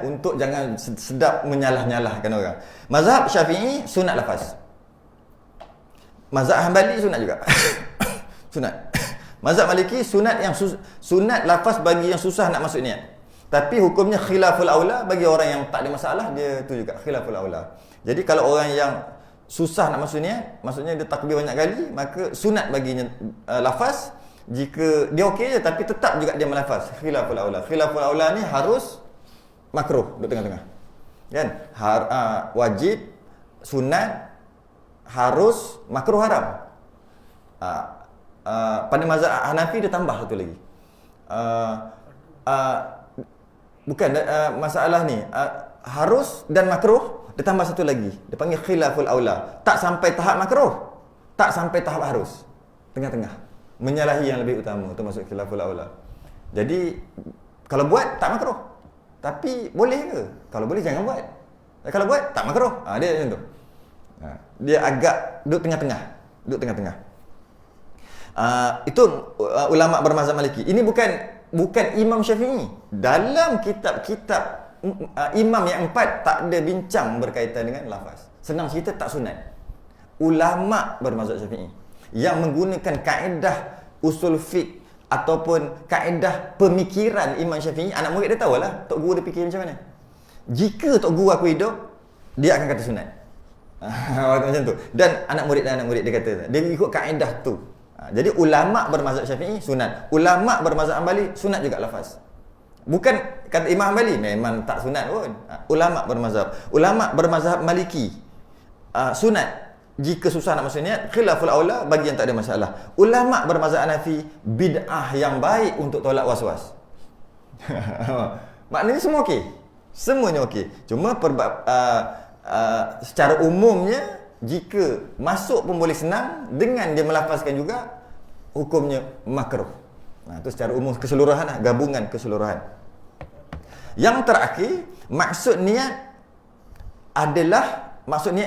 Untuk jangan sedap menyalah-nyalahkan orang. Mazhab Syafi'i sunat lafaz. Mazhab Hanbali sunat juga. Sunat. Mazhab Maliki sunat sunat lafaz bagi yang susah nak masuk niat. Tapi hukumnya khilaful aula bagi orang yang tak ada masalah, dia tu juga khilaful aula. Jadi kalau orang yang susah nak masuk niat, maksudnya dia takbir banyak kali, maka sunat baginya lafaz. Jika dia okey je tapi tetap juga dia melafaz, khilaful aula. Khilaful aula ni harus makruh, duduk tengah-tengah. Kan? Wajib, sunat, harus, makruh, haram. Pada mazhab Hanafi dia tambah satu lagi. Bukan masalah ni, harus dan makruh, dia tambah satu lagi. Dia panggil khilaful aula. Tak sampai tahap makruh, tak sampai tahap harus. Tengah-tengah. Menyalahi yang lebih utama, itu masuk khilaful aula. Jadi kalau buat tak makruh. Tapi boleh ke? Kalau boleh jangan buat. Kalau buat tak makruh. Dia macam tu. Dia agak duduk tengah-tengah. Itu ulama bermazhab Maliki. Ini bukan Imam Syafi'i. Dalam kitab-kitab imam yang 4 tak ada bincang berkaitan dengan lafaz. Senang cerita tak sunat. Ulama bermazhab Syafi'i yang menggunakan kaedah usul fiqh ataupun kaedah pemikiran Imam Syafi'i, anak murid dia tahulah tok guru dia fikir macam mana. Jika tok guru aku hidup, dia akan kata sunat. Macam tu. Dan anak murid dia kata dia ikut kaedah tu. Jadi ulama bermazhab Syafi'i sunat. Ulama bermazhab Hanbali sunat juga lafaz. Bukan kata Imam Hanbali memang tak sunat pun. Ulama bermazhab Maliki sunat. Jika susah nak masuk niat, khilaful aula bagi yang tak ada masalah. Ulama bermazhab Hanafi bid'ah yang baik untuk tolak was-was. Maknanya semua okey. Semuanya okey. Cuma secara umumnya jika masuk pun boleh senang, dengan dia melafazkan juga hukumnya makruh. Itu secara umum keseluruhan lah, gabungan keseluruhan. Yang terakhir, maksud niat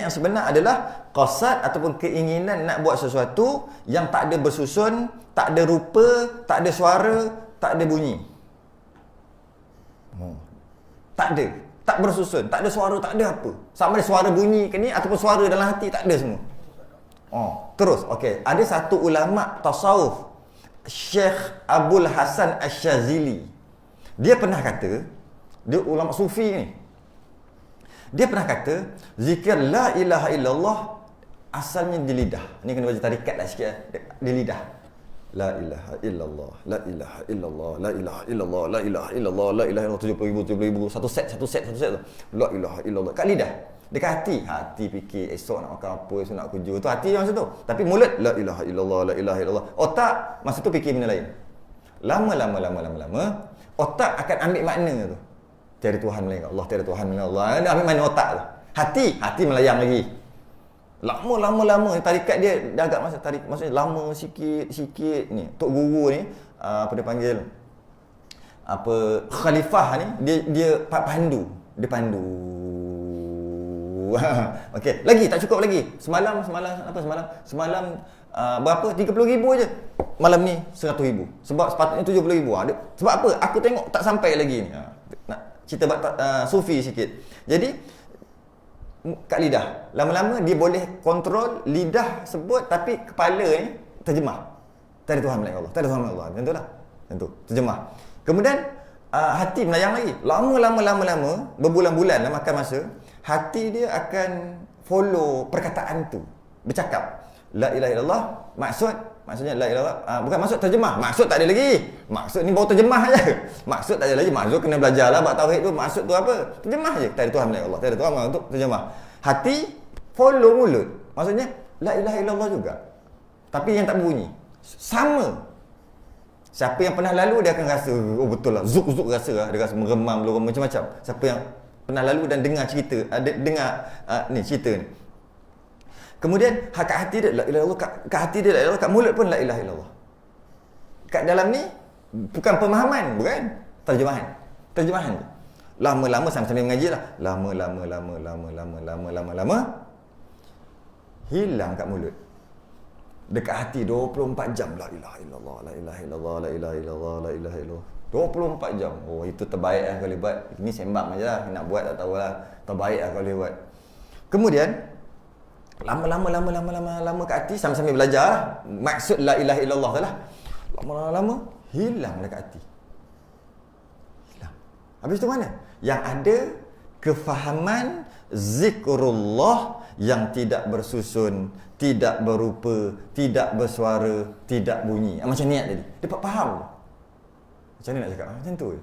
yang sebenar adalah qasad ataupun keinginan nak buat sesuatu yang tak ada bersusun, tak ada rupa, tak ada suara, tak ada bunyi. Tak ada. Tak bersusun, tak ada suara, tak ada apa. Sama ada suara bunyi ke ni ataupun suara dalam hati, tak ada semua. Terus, okey. Ada satu ulama tasawuf, Syekh Abdul Hasan Asy-Syazili. Dia pernah kata, dia ulama sufi ni. Dia pernah kata, zikir la ilaha illallah asalnya di lidah. Ni kena baca tarikat lah sikit di lidah. La ilaha illallah, la ilaha illallah, la ilaha illallah, la ilaha illallah, la ilaha illallah 70,000 satu set tu. La ilaha illallah kat lidah. Dekat hati fikir esok nak makan apa, esok nak kerja. Tu hati masa tu. Tapi mulut la ilaha illallah, la ilaha illallah. Otak masa tu fikir benda lain. Lama otak akan ambil makna tu. Tiada Tuhan melainkan Allah, tiada Tuhan melainkan Allah. Dia ambil makna otak tu. Hati melayang lagi. Lama tarikat dia agak masa tarik, maksudnya lama sikit ni. Tok guru ni apa dia panggil? apa khalifah ni dia pandu. Dia pandu. Okey, lagi tak cukup lagi. Semalam berapa? 30,000 aje. Malam ni 100,000. Sebab sepatutnya 70,000. Sebab apa? Aku tengok tak sampai lagi ni. Nak cerita sufi sikit. Jadi kat lidah. Lama-lama dia boleh kontrol lidah sebut, tapi kepala ni terjemah. Tak ada Tuhan melainkan Allah. Tak ada Tuhan melainkan Allah. Macam tu lah. Macam tu. Terjemah. Kemudian hati melayang lagi. Lama, berbulan-bulan lah makan masa, hati dia akan follow perkataan tu. Bercakap. La ilaha illallah, maksudnya la ilaha, bukan maksud terjemah. Maksud tak ada lagi. Maksud ni baru terjemah aja. Maksud tak ada lagi. Maksud kena belajarlah bab tauhid tu. Maksud tu apa? Terjemah je. Tak ada Tuhan melainkan Allah. Tak ada Tuhan untuk terjemah. Hati follow mulut. Maksudnya la ilaha illallah juga. Tapi yang tak bunyi. Sama. Siapa yang pernah lalu dia akan rasa, oh betul lah, zuk rasa lah, dia rasa meremam, macam-macam. Siapa yang pernah lalu dan dengar cerita, ni cerita ni. Kemudian kat hati dia la ilaha illallah, kat hati dia la ilaha illallah, kat mulut pun la ilaha illallah. Kat dalam ni bukan pemahaman, bukan terjemahan je. Lama-lama sambil mengaji lah. Lama hilang kat mulut. Dekat hati 24 jam la ilaha illallah, la ilaha illallah, la ilaha illallah, la ilaha illallah. 24 jam. Oh, itu terbaik lah kalau buat. Ini sembang aja lah. Nak buat tak tahulah. Terbaik lah kalau buat. Kemudian lama kat hati sambil belajar lah. Maksud la ilaha illallah tu lah. Lama hilang dekat hati. Hilang. Habis tu mana? Yang ada kefahaman zikrullah yang tidak bersusun, tidak berupa, tidak bersuara, tidak bunyi. Macam niat tadi. Dia faham. Macam mana nak cakap? Macam tu je.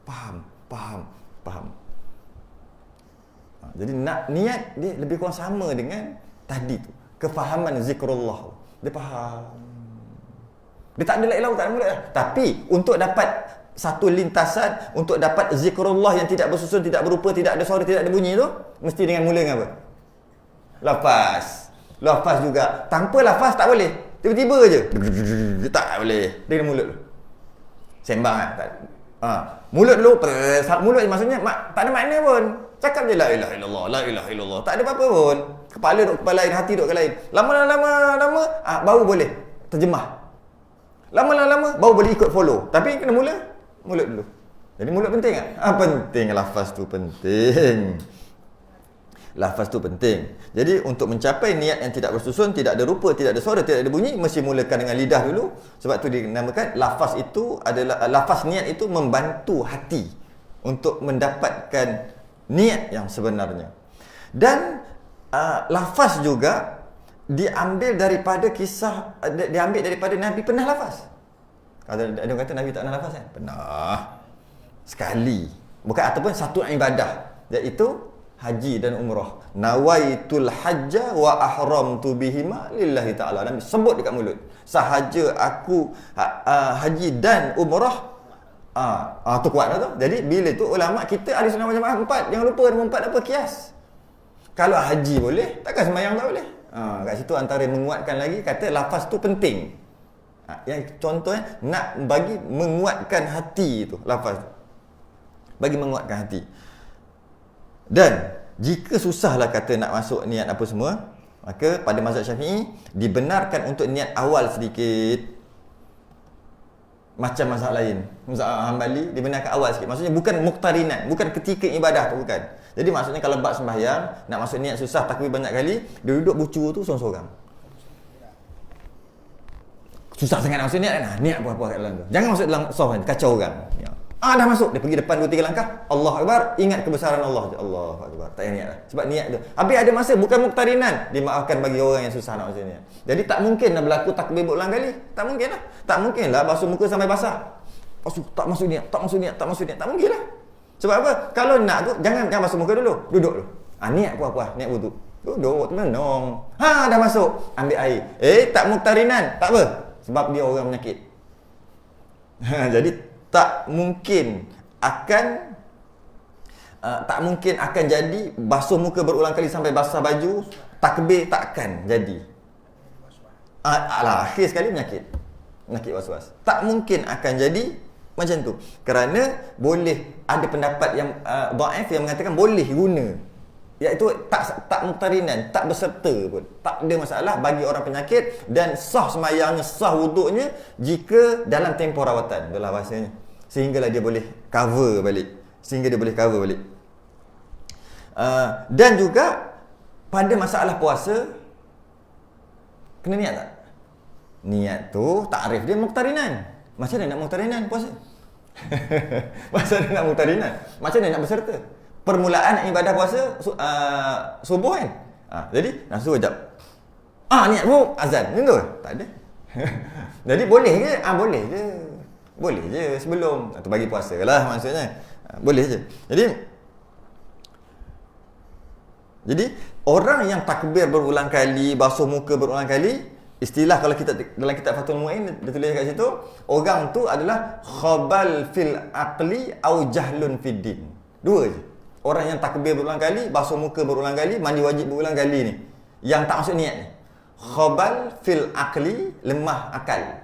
Faham. Jadi niat dia lebih kurang sama dengan tadi tu. Kefahaman zikrullah. Dia faham. Dia tak ada la ilaha, tak ada mulut lah. Tapi untuk dapat satu lintasan, untuk dapat zikrullah yang tidak bersusun, tidak berupa, tidak ada suara, tidak ada bunyi tu, mesti dengan mula dengan apa? Lafaz juga. Tanpa lafaz tak boleh. Tiba-tiba je tak boleh. Dia dengan mulut. Sembang kan? Mulut dulu. Mulut maksudnya tak ada makna pun. Cakap je la ilaha illallah, la ilaha illallah. Tak ada apa-apa pun. Kepala duduk kepala lain, hati duduk ke lain. Lama baru boleh terjemah. Lama baru boleh ikut follow. Tapi kena mulut dulu. Jadi mulut penting tak? Penting. Lafaz tu penting. Jadi untuk mencapai niat yang tidak bersusun, tidak ada rupa, tidak ada suara, tidak ada bunyi, mesti mulakan dengan lidah dulu. Sebab tu dinamakan lafaz itu adalah lafaz niat itu membantu hati untuk mendapatkan niat yang sebenarnya. Dan lafaz juga diambil daripada Nabi pernah lafaz. Ada orang kata Nabi tak pernah lafaz kan? Pernah. Sekali. Bukan ataupun satu ibadah, iaitu haji dan umrah. Nawaitul hajja wa ahramtu bihima lillahi ta'ala. Nabi sebut dekat mulut. Sahaja aku haji dan umrah. Tu kuat lah tu. Jadi bila tu ulama kita ahli sunnah wal jamaah 4. Jangan lupa nombor 4 apa? Kias. Kalau haji boleh, takkan sembahyang tak boleh. Kat situ antara menguatkan lagi kata lafaz tu penting. Yang contohnya nak bagi menguatkan hati tu lafaz. Bagi menguatkan hati. Dan jika susahlah kata nak masuk niat apa semua, maka pada mazhab Syafi'i dibenarkan untuk niat awal sedikit. Macam mazhab lain, mazhab Hambali dibenarkan awal sikit. Maksudnya bukan muqtarinan, bukan ketika ibadah tu, bukan. Jadi maksudnya kalau bab sembahyang nak masuk niat susah takbir banyak kali, dia duduk bucu tu seorang-seorang. Susah sangat nak masuk niat kan? Niat apa-apa kat dalam tu. Jangan masuk dalam soft kan, kacau orang. Dah masuk, dia pergi depan 2-3 langkah, Allahu Akbar, ingat kebesaran Allah. Allahu Akbar. Tak payah niat lah. Sebab niat tu. Habis ada masa bukan muqtarinan, dimaafkan bagi orang yang susah nak masuk niat. Jadi tak mungkin dah berlaku takbir berulang kali. Tak mungkin lah. Tak mungkin lah basuh muka sampai basah. Tak masuk niat. Tak mungkin lah. Sebab apa? Kalau nak tu, jangan basuh muka dulu. Duduk dulu. Niat apa? Niat wudu. Duduk, tenang. Dah masuk. Ambil air. Tak muqtarinan. Tak apa. Sebab dia orang penyakit. Jadi tak mungkin akan jadi basuh muka berulang kali sampai basah baju, takbir tak akan jadi. Akhir sekali penyakit was-was. Tak mungkin akan jadi macam tu. Kerana boleh ada pendapat yang dhaif yang mengatakan boleh guna, iaitu tak muqtarinan, tak berserta pun, tak ada masalah bagi orang penyakit, dan sah semayangnya, sah wuduknya jika dalam tempoh rawatan, itulah bahasanya, sehinggalah dia boleh cover balik, dan juga pada masalah puasa kena niat tak? Niat tu takrif dia muqtarinan. Macam mana nak muqtarinan puasa? Macam mana nak muqtarinan? Macam mana nak berserta? Permulaan ibadah puasa subuh kan? Jadi nak suruh jap. Niat pun azan. Betul? Tak ada. Jadi boleh ke? Boleh je sebelum atau bagi puasa lah maksudnya. Boleh je. Jadi orang yang takbir berulang kali, basuh muka berulang kali, istilah kalau kita dalam kitab Fathul Mu'in dia tulis kat situ, orang tu adalah khabal fil aqli au jahlun fid din. Dua je. Orang yang takbir berulang kali, basuh muka berulang kali, mandi wajib berulang kali ni, yang tak masuk niat ni. Khabal fil aqli, lemah akal,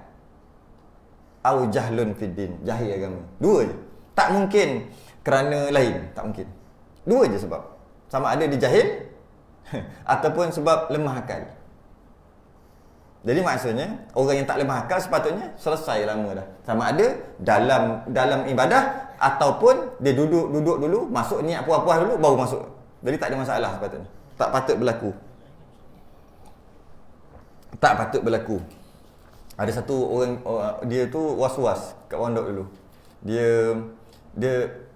au jahlun fid din, jahil agama. Dua je. Tak mungkin kerana lain, tak mungkin. Dua je sebab. Sama ada dia jahil ataupun sebab lemah akal. Jadi maksudnya orang yang tak lemah akal sepatutnya selesai lama dah. Sama ada dalam ibadah ataupun dia duduk dulu, masuk niat puas-puas dulu baru masuk. Jadi tak ada masalah sepatutnya. Tak patut berlaku. Ada satu orang, dia tu was-was kat pondok dulu. Dia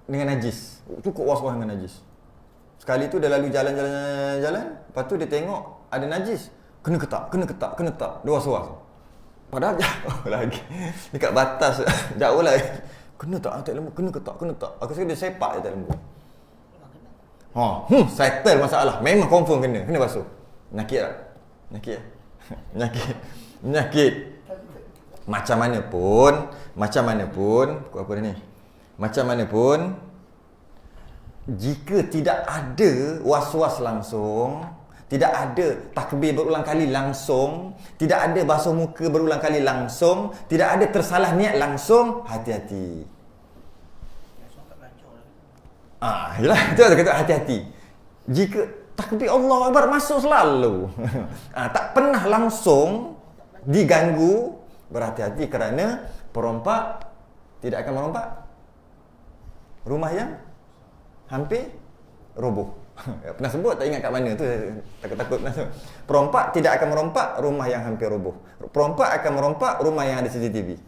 dengan najis. Cukup was-was dengan najis. Sekali tu dia lalu jalan, lepas tu dia tengok ada najis. Kena ketak. Dia was-was. Padahal jauh lagi. Dekat batas, jauh lah. Kena tak lembu, kena ketak. Aku rasa dia sepak je tak lembu. Settle masalah. Memang confirm kena basuh. Penyakit tak? Penyakit. Macam mana pun, apa ni? Macam mana pun, jika tidak ada was-was langsung, tidak ada takbir berulang kali langsung, tidak ada basuh muka berulang kali langsung, tidak ada tersalah niat langsung, hati-hati. Yalah, itu ada kata hati-hati. Jika takbir Allah Akbar masuk selalu, tak pernah langsung diganggu, berhati-hati kerana perompak tidak akan merompak rumah yang hampir roboh. Pernah sebut tak ingat kat mana tu, takut-takut pernah sebut. Perompak tidak akan merompak rumah yang hampir roboh. Perompak akan merompak rumah yang ada CCTV.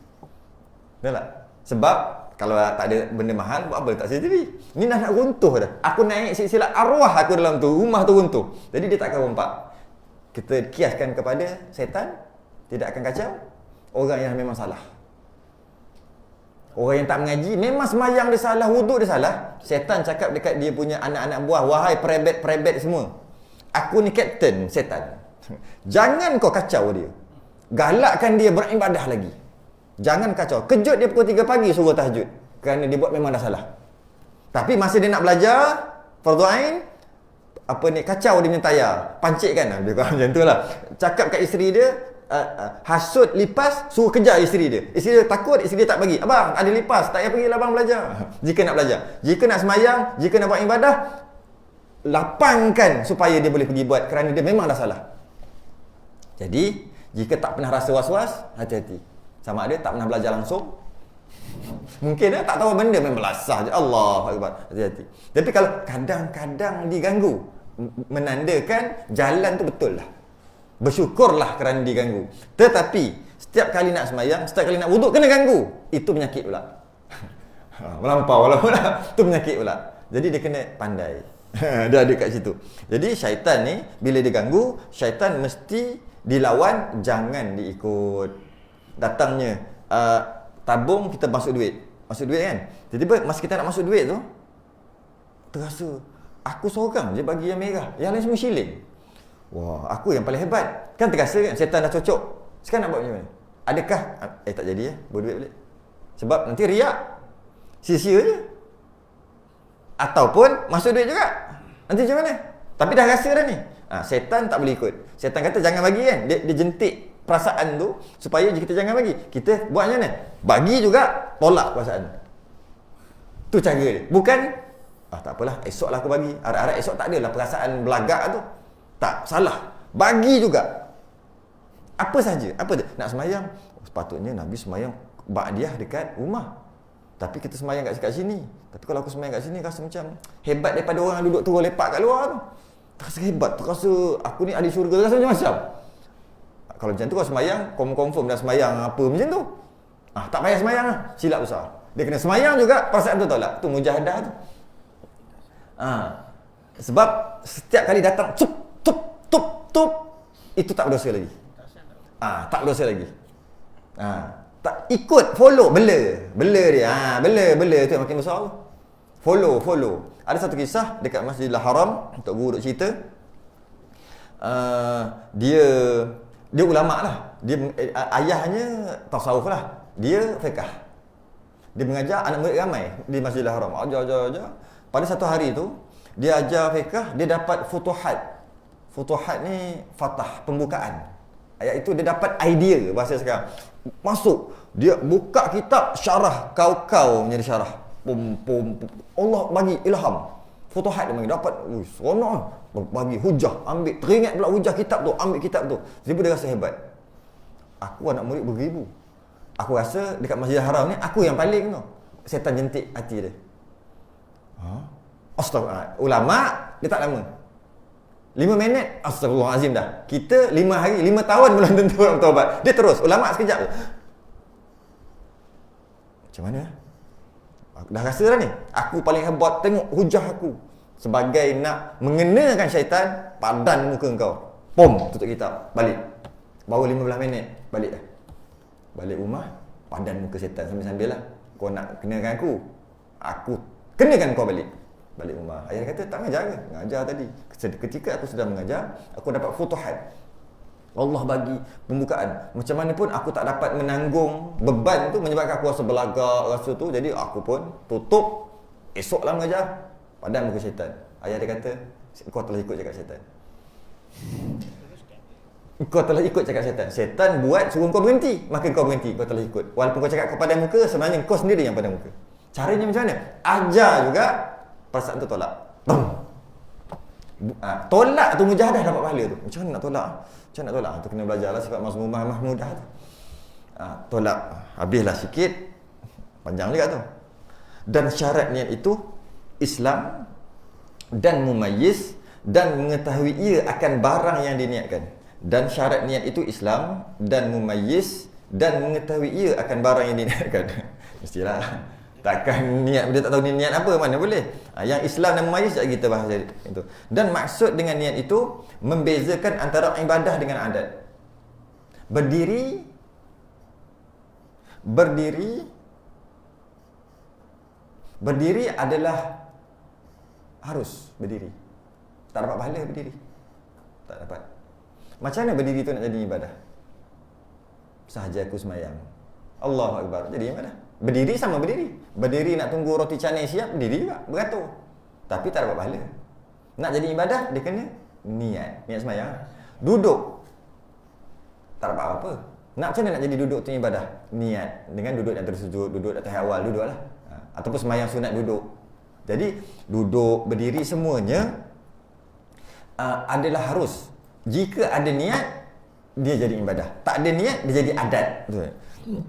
Betul tak? Sebab kalau tak ada benda mahal, buat apa letak CCTV? Ni nak runtuh dah. Aku naik silsilah arwah aku dalam tu, rumah tu runtuh. Jadi dia tak akan rompak. Kita kiaskan kepada setan, tidak akan kacau. Orang yang memang salah. Orang yang tak mengaji, memang semayang dia salah, wuduk dia salah. Setan cakap dekat dia punya anak-anak buah, wahai perebet semua, aku ni kapten setan. Jangan kau kacau dia. Galakkan dia beribadah lagi. Jangan kacau. Kejut dia pukul 3 pagi suruh tahajud. Kerana dia buat memang dah salah. Tapi masa dia nak belajar fardhu ain, kacau dia punya tayar. Pancit kan? Dia kata macam tu lah. Cakap kat isteri dia, hasut lipas, suruh kejar isteri dia. Isteri dia takut, isteri dia tak bagi. Abang, ada lipas, tak payah pergi abang belajar. Jika nak belajar, jika nak semayang, jika nak buat ibadah, lapangkan supaya dia boleh pergi buat, kerana dia memang dah salah. Jadi, jika tak pernah rasa was-was, hati-hati. Sama ada tak pernah belajar langsung, mungkin tak tahu benda, memang belasah je. Allah Akbar, hati-hati. Tapi kalau kadang-kadang diganggu, menandakan jalan tu betul lah. Bersyukurlah kerana diganggu. Tetapi setiap kali nak semayang, setiap kali nak wuduk kena ganggu, itu penyakit pula. Melampau lah pula. Itu penyakit pula. Jadi dia kena pandai. Dia ada kat situ. Jadi syaitan ni bila dia ganggu, syaitan mesti dilawan, jangan diikut. Datangnya tabung, kita masuk duit kan. Tiba-tiba masa kita nak masuk duit tu, terasa aku seorang je bagi yang merah, yang lain semua shilling. Wah, aku yang paling hebat. Kan terasa kan, setan dah cocok. Sekarang nak buat macam mana? Adakah tak jadi berduit balik? Sebab nanti riak, sia-sia je. Ataupun masuk duit juga, nanti macam mana? Tapi dah rasa dah ni. Setan tak boleh ikut. Setan kata jangan bagi kan. Dia jentik perasaan tu supaya kita jangan bagi. Kita buat macam mana? Bagi juga, tolak perasaan. Tu cara dia. Bukan tak apalah, esoklah aku bagi. Harap-harap esok tak adalah perasaan belagak tu. Tak, salah. Bagi juga. Apa saja. Apa dia? Nak semayang. Sepatutnya Nabi semayang ba'diyah dekat rumah. Tapi kita semayang kat sini. Tapi kalau aku semayang kat sini rasa macam hebat daripada orang yang duduk turun lepak kat luar tu. Terasa hebat. Terasa aku ni ahli syurga. Terasa macam-macam. Kalau macam tu kau semayang, confirm dah semayang apa macam tu. Tak payah semayang lah. Silap besar. Dia kena semayang juga, perasaan tu tolak. Tu mujahadah tu. Sebab setiap kali datang tup, itu tak berdosa lagi. Tak berdosa lagi. Tak ikut, follow, bela dia. Bela tu yang makin besar tu. Follow. Ada satu kisah dekat Masjidil Haram, Tok Guru duk cerita. Dia ulama lah. Dia ayahnya tasawuf lah. Dia fiqh. Dia mengajar anak murid ramai di Masjidil Haram. Ajar. Pada satu hari tu, dia ajar fiqh, dia dapat futuhat. Futuhat ni fatah, pembukaan. Ayat itu dia dapat idea bahasa sekarang. Masuk, dia buka kitab syarah kau menjadi syarah. Allah bagi ilham. Futuhat dia bagi dapat, seronok. Bagi hujah, ambil, teringat pula hujah kitab tu, ambil kitab tu. Tiba dia rasa hebat. Aku anak murid beribu. Aku rasa dekat Masjidil Haram ni aku yang paling tu. Setan jentik hati dia. Astagfirullah. Ulama dia tak lama. 5 minit, astagfirullahalazim dah. Kita 5 hari, 5 tahun belum tentu orang taubat. Dia terus, ulama sekejap. Macam mana? Aku dah rasa dah ni. Aku paling hebat, tengok hujah aku. Sebagai nak mengenakan syaitan, padan muka kau. Pom, tutup kitab, balik. Baru 15 minit, balik dah. Balik rumah, padan muka syaitan sambil-sambil lah. Kau nak kenakan aku kenakan kau balik. Balik rumah. Ayah kata, tak mengajar ke? Mengajar tadi. Ketika aku sedang mengajar, aku dapat futuhat. Allah bagi pembukaan. Macam mana pun aku tak dapat menanggung beban tu menyebabkan aku rasa belagak, rasa tu. Jadi aku pun tutup. Esoklah mengajar. Padan muka syaitan. Ayah dia kata, kau telah ikut cakap syaitan. Kau telah ikut cakap syaitan. Syaitan buat suruh kau berhenti, maka kau berhenti. Kau telah ikut. Walaupun kau cakap kau padan muka, sebenarnya kau sendiri yang padan muka. Caranya macam mana? Ajar juga, perasaan tu tolak. Tolak tu mujahadah dapat pahala tu. Macam mana nak tolak? Macam mana nak tolak? Tu kena belajarlah sifat mahmudah tu. Tolak. Habislah sikit. Panjang juga tu. Dan syarat niat itu Islam dan mumayyiz dan mengetahui ia akan barang yang diniatkan. Dan syarat niat itu Islam dan mumayyiz dan mengetahui ia akan barang yang diniatkan. Mestilah. Takkan niat dia tak tahu niat apa, mana boleh. Yang Islam dan mumayyiz kita bahas itu. Dan maksud dengan niat itu membezakan antara ibadah dengan adat. Berdiri adalah harus berdiri. Tak dapat pahala berdiri. Tak dapat. Macam mana berdiri tu nak jadi ibadah? Sahaja aku semayang, Allahu Akbar, jadi ibadah. Berdiri sama berdiri. Berdiri nak tunggu roti canai siap, berdiri juga, beratur. Tapi tak dapat pahala. Nak jadi ibadah, dia kena niat semayang. Duduk, tak dapat apa-apa. Macam mana nak jadi duduk tu ibadah? Niat. Dengan duduk yang tersujud, duduk atas awal, duduklah. Ataupun semayang sunat duduk. Jadi, duduk, berdiri semuanya adalah harus. Jika ada niat, dia jadi ibadah. Tak ada niat, dia jadi adat.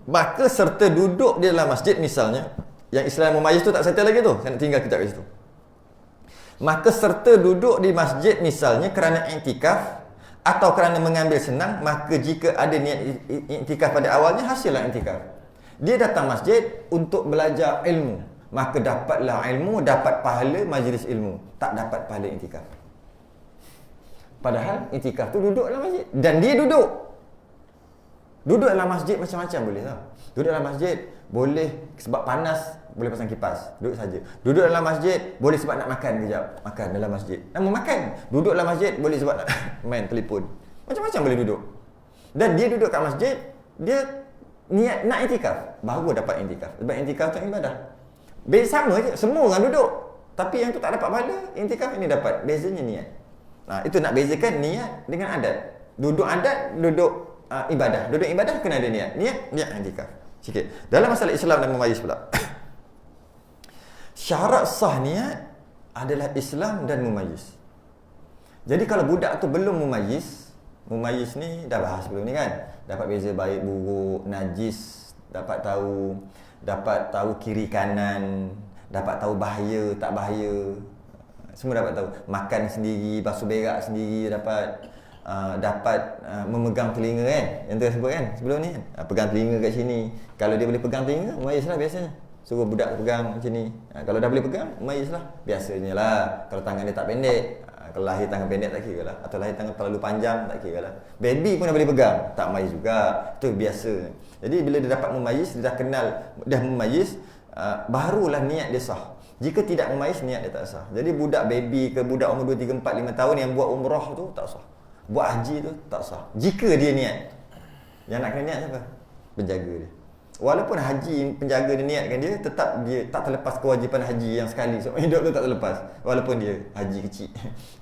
Maka serta duduk di dalam masjid misalnya, yang Islam mumayyiz tu tak settle lagi tu. Saya nak tinggal kejap kat situ. Maka serta duduk di masjid misalnya kerana i'tikaf atau kerana mengambil senang, maka jika ada niat i'tikaf pada awalnya, hasillah i'tikaf. Dia datang masjid untuk belajar ilmu, maka dapatlah ilmu, dapat pahala majlis ilmu. Tak dapat pahala i'tikaf. Padahal i'tikaf tu duduk dalam masjid. Dan dia duduk dalam masjid macam-macam boleh tau. Duduk dalam masjid boleh sebab panas, boleh pasang kipas, duduk saja. Duduk dalam masjid boleh sebab nak makan kejap, makan dalam masjid. Nak makan, duduk dalam masjid boleh sebab nak main telefon. Macam-macam boleh duduk. Dan dia duduk kat masjid, dia niat nak i'tikaf, baru dapat i'tikaf. Sebab i'tikaf tu ibadah. Sama je, semua orang duduk. Tapi yang tu tak dapat pahala, i'tikaf ini dapat. Bezanya niat. Itu nak bezakan niat dengan adat. Duduk adat, duduk ibadah. Duduk ibadah kena ada niat. Niat i'tikaf. sikit. Dalam masalah Islam dan memayis pula. Syarat sah niat adalah Islam dan memayis. Jadi kalau budak tu belum memayis ni dah bahas sebelum ni kan. Dapat beza baik buruk, najis, dapat tahu kiri kanan, dapat tahu bahaya tak bahaya. Semua dapat tahu. Makan sendiri, basuh berak sendiri, dapat memegang telinga kan. Yang tu sebut kan sebelum ni kan. Pegang telinga kat sini. Kalau dia boleh pegang telinga, memayislah biasanya. Suruh budak pegang macam ni. Kalau dah boleh pegang, memayislah. Biasanya lah. Kalau tangan dia tak pendek, kalau lahir tangan pendek tak kira lah. Atau lahir tangan terlalu panjang tak kira lah. Baby pun dah boleh pegang, tak memayis juga. Itu biasa. Jadi bila dia dapat memayis, dia dah kenal, dah memayis, barulah niat dia sah. Jika tidak memayis, niat dia tak sah. Jadi budak baby ke budak umur 2, 3, 4, 5 tahun yang buat umrah tu tak sah. Buat haji tu tak sah. Jika dia niat. Yang nak kena niat siapa? Penjaga dia. Walaupun haji penjaga dia niatkan dia, tetap dia tak terlepas kewajipan haji yang sekali seumur hidup tu tak terlepas. Walaupun dia haji kecil.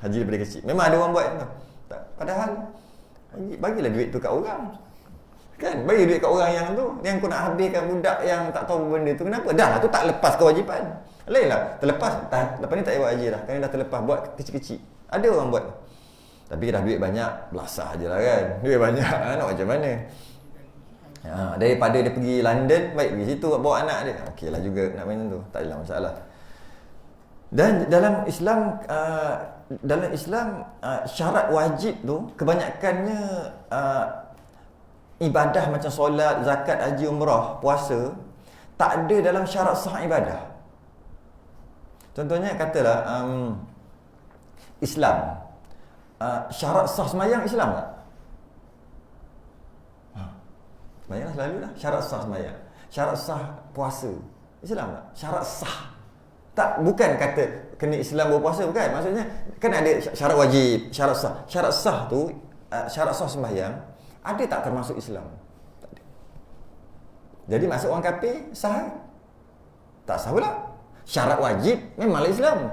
Haji daripada kecil. Memang ada orang buat tu. Tak. Padahal bagilah duit tu kat orang. Kan? Bagi duit kat orang yang tu. Yang kau nak habiskan budak yang tak tahu benda tu. Kenapa? Dah lah tu tak lepas kewajipan. Lainlah. Terlepas. Lepas ni tak payah buat haji dah. Kerana dah terlepas. Buat kecil-kecil. Ada orang buat. Tapi dah duit banyak. Belasah je lah kan. Duit banyak. Nak macam mana? Daripada dia pergi London, baik pergi situ bawa anak dia. Okey lah juga nak main tu. Tak ada masalah. Dan dalam Islam syarat wajib tu kebanyakannya ibadah macam solat, zakat, haji, umrah, puasa tak ada dalam syarat sah ibadah. Contohnya katalah Islam, syarat sah sembahyang Islam tak? Sembahyang selalu lah syarat sah sembahyang. Syarat sah puasa Islam tak? Syarat sah. Tak, bukan kata kena Islam berpuasa, bukan. Maksudnya kan ada syarat wajib, syarat sah. Syarat sah tu, syarat sah sembahyang ada tak termasuk Islam? Tak ada. Jadi masuk orang kafir sah? Tak sah pula. Syarat wajib memanglah Islam.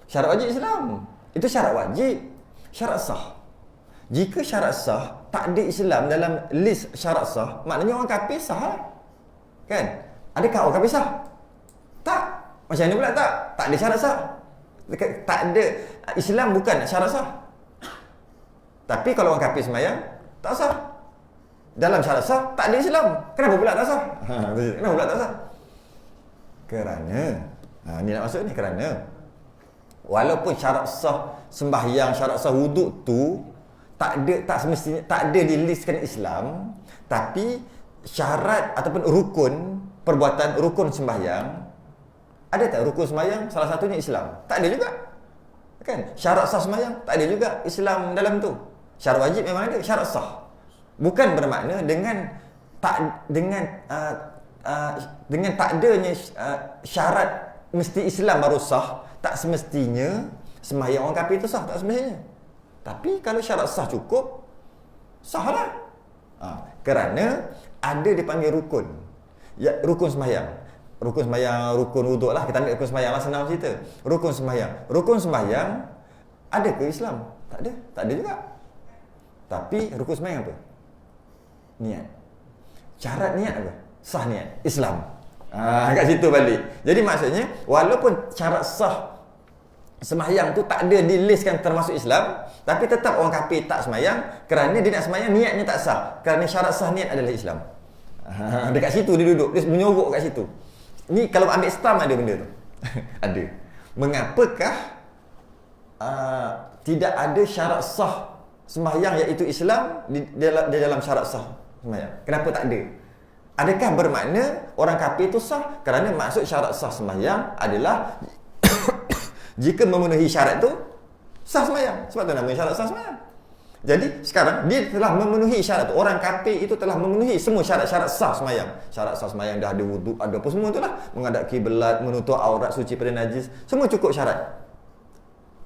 Syarat wajib Islam. Itu syarat wajib. Syarat sah. Jika syarat sah tak ada Islam dalam list syarat sah, maknanya orang kafir sah. Kan? Adakah orang kafir sah? Tak. Macam mana pula tak? Tak ada syarat sah. Tak ada. Islam bukan syarat sah. Tapi kalau orang kafir sembahyang, tak sah. Dalam syarat sah, tak ada Islam. Kenapa pula tak sah? Kenapa pula tak sah? Kerana, ni nak masuk ni, kerana walaupun syarat sah sembahyang, syarat sah wuduk tu tak semestinya tak ada di listkan Islam, tapi syarat ataupun rukun perbuatan, rukun sembahyang, ada tak rukun sembahyang salah satunya Islam? Tak ada juga. Kan? Syarat sah sembahyang tak ada juga Islam dalam tu. Syarat wajib memang ada, syarat sah. Bukan bermakna dengan tak adanya syarat mesti Islam baru sah, tak semestinya sembahyang orang kafir itu sah, tak semestinya. Tapi kalau syarat sah cukup, sahlah. Kerana ada dipanggil rukun. Ya, rukun sembahyang. Rukun sembahyang, rukun wuduk lah. Kita ambil rukun sembahyang lah, senang cerita. Rukun sembahyang. Rukun sembahyang ada ke Islam? Tak ada. Tak ada juga. Tapi rukun sembahyang apa? Niat. Syarat niat apa? Sah niat. Islam. Kat situ balik. Jadi maksudnya, walaupun syarat sah sembahyang tu tak ada di list kan termasuk Islam, tapi tetap orang kafir tak sembahyang kerana dia nak sembahyang niatnya tak sah, kerana syarat sah niat adalah Islam. Dekat situ dia duduk, dia menyorok kat situ. Ni kalau ambil stam ada benda tu. Ada. Mengapakah tidak ada syarat sah sembahyang iaitu Islam di dalam syarat sah sembahyang? Kenapa tak ada? Adakah bermakna orang kafir itu sah kerana maksud syarat sah sembahyang adalah jika memenuhi syarat tu sah sembahyang. Sebab tu namanya syarat sah sembahyang. Jadi sekarang dia telah memenuhi syarat tu. Orang kafir itu telah memenuhi semua syarat-syarat sah sembahyang. Syarat sah sembahyang dah ada wuduk, ada apa semua itulah. Menghadap kiblat, menutup aurat suci pada najis, semua cukup syarat.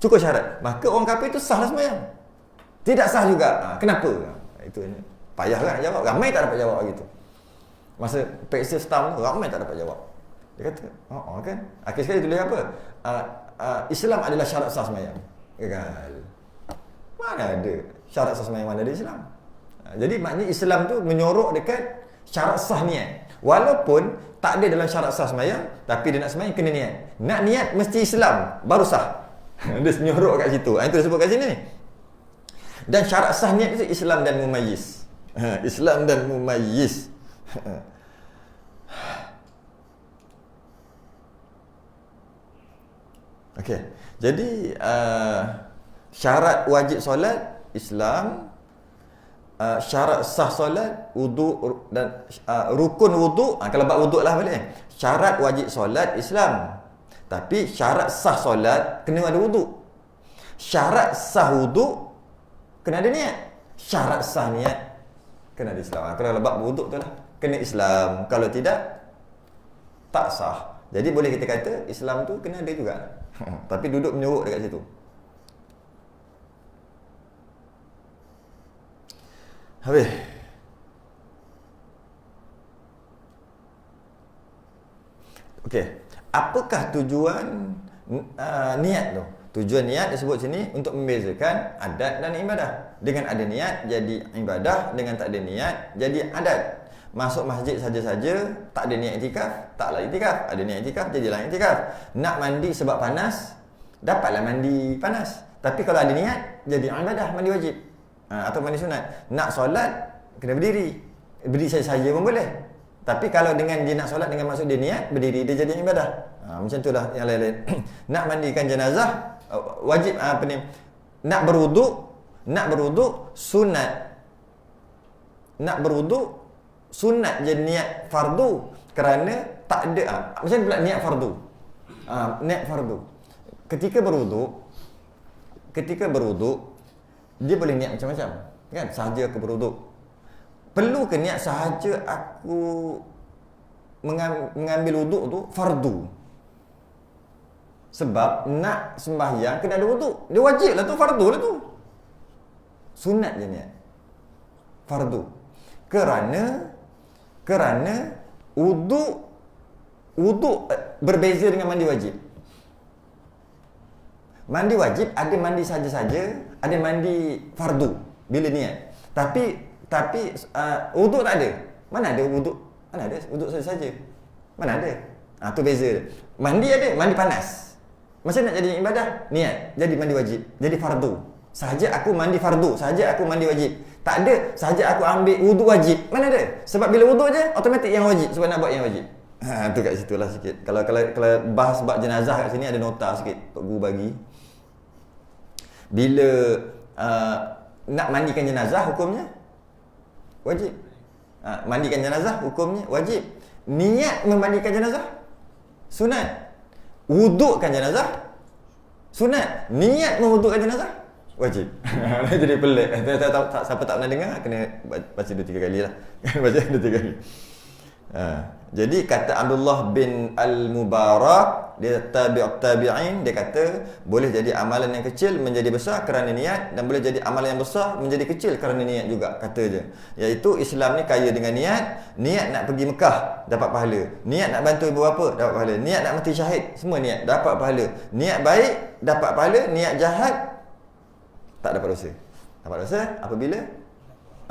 Cukup syarat. Maka orang kafir itu sahlah sembahyang. Tidak sah juga. Kenapa? Itu payah kan nak jawab. Ramai tak dapat jawab gitu. Masa peksa stam tu ramai tak dapat jawab. Dia kata, kan. Akhir sekali tulis apa? Islam adalah syarat sah sembahyang. Gagal. Mana ada syarat sah sembahyang, mana ada Islam? Jadi maknanya Islam tu menyorok dekat syarat sah niat. Walaupun tak ada dalam syarat sah sembahyang, tapi dia nak sembahyang kena niat. Nak niat mesti Islam baru sah. Dia senyorok kat situ. Itu dia sebut kat sini ni. Dan syarat sah niat itu Islam dan mumayyiz. Islam dan mumayyiz. Okey. Jadi syarat wajib solat Islam, syarat sah solat wuduk dan rukun wuduk, kalau bab wuduk lah boleh. Syarat wajib solat Islam. Tapi syarat sah solat kena ada wuduk. Syarat sah wuduk kena ada niat. Syarat sah niat kena ada Islam. Kalau bab wuduk tu lah kena Islam. Kalau tidak tak sah. Jadi boleh kita kata Islam tu kena ada juga. Tapi duduk menyorok dekat situ. Habis. Okey. Apakah tujuan niat tu? Tujuan niat disebut sini untuk membezakan adat dan ibadah. Dengan ada niat jadi ibadah, dengan tak ada niat jadi adat. Masuk masjid saja-saja, tak ada niat iktikaf, taklah iktikaf. Ada niat iktikaf, jadilah iktikaf. Nak mandi sebab panas, dapatlah mandi panas. Tapi kalau ada niat, jadi ibadah, mandi wajib. Atau mandi sunat. Nak solat, kena berdiri. Berdiri saja-saja pun boleh. Tapi kalau dengan dia nak solat dengan maksud dia niat, berdiri dia jadi ibadah. Macam itulah yang lain-lain. Nak mandikan jenazah, wajib nak berwuduk sunat. Nak berwuduk sunat je niat fardu kerana tak ada macam pula niat fardu. Niat fardu. Ketika berwuduk dia boleh niat macam-macam. Kan? Sahaja aku berwuduk. Perlu ke niat sahaja aku mengambil wuduk tu fardu? Sebab nak sembahyang kena ada wuduk. Dia wajib lah tu, fardu lah tu. Sunat je niat. Fardu. Kerana wuduk berbeza dengan mandi wajib. Mandi wajib ada mandi saja-saja, ada mandi fardu bila niat. Tapi wuduk tak ada. Mana ada wuduk? Mana ada wuduk saja-saja? Mana ada? Tu beza. Mandi ada, mandi panas. Macam nak jadi ibadah? Niat. Jadi mandi wajib. Jadi fardu. Sahaja aku mandi fardu, sahaja aku mandi wajib. Tak ada, sahaja aku ambil wuduk wajib. Mana ada? Sebab bila wuduk je, automatik yang wajib. Sebab nak buat yang wajib. Tu kat situ lah sikit. Kalau bahas bab jenazah kat sini ada nota sikit Tok Guru bagi. Bila nak mandikan jenazah hukumnya wajib. Mandikan jenazah hukumnya wajib. Niat memandikan jenazah sunat. Wudukkan jenazah sunat. Niat mewudukkan jenazah wajib. Jadi pelik. Siapa tak pernah dengar kena baca 2-3 kali lah. Baca 2-3 kali. Jadi kata Abdullah bin Al-Mubarak, dia tabi'in, dia kata boleh jadi amalan yang kecil menjadi besar kerana niat, dan boleh jadi amalan yang besar menjadi kecil kerana niat juga, kata je. Iaitu Islam ni kaya dengan niat. Niat nak pergi Mekah dapat pahala, niat nak bantu ibu bapa dapat pahala, niat nak mati syahid, semua niat dapat pahala. Niat baik dapat pahala, niat jahat tak dapat dosa. Dapat dosa apabila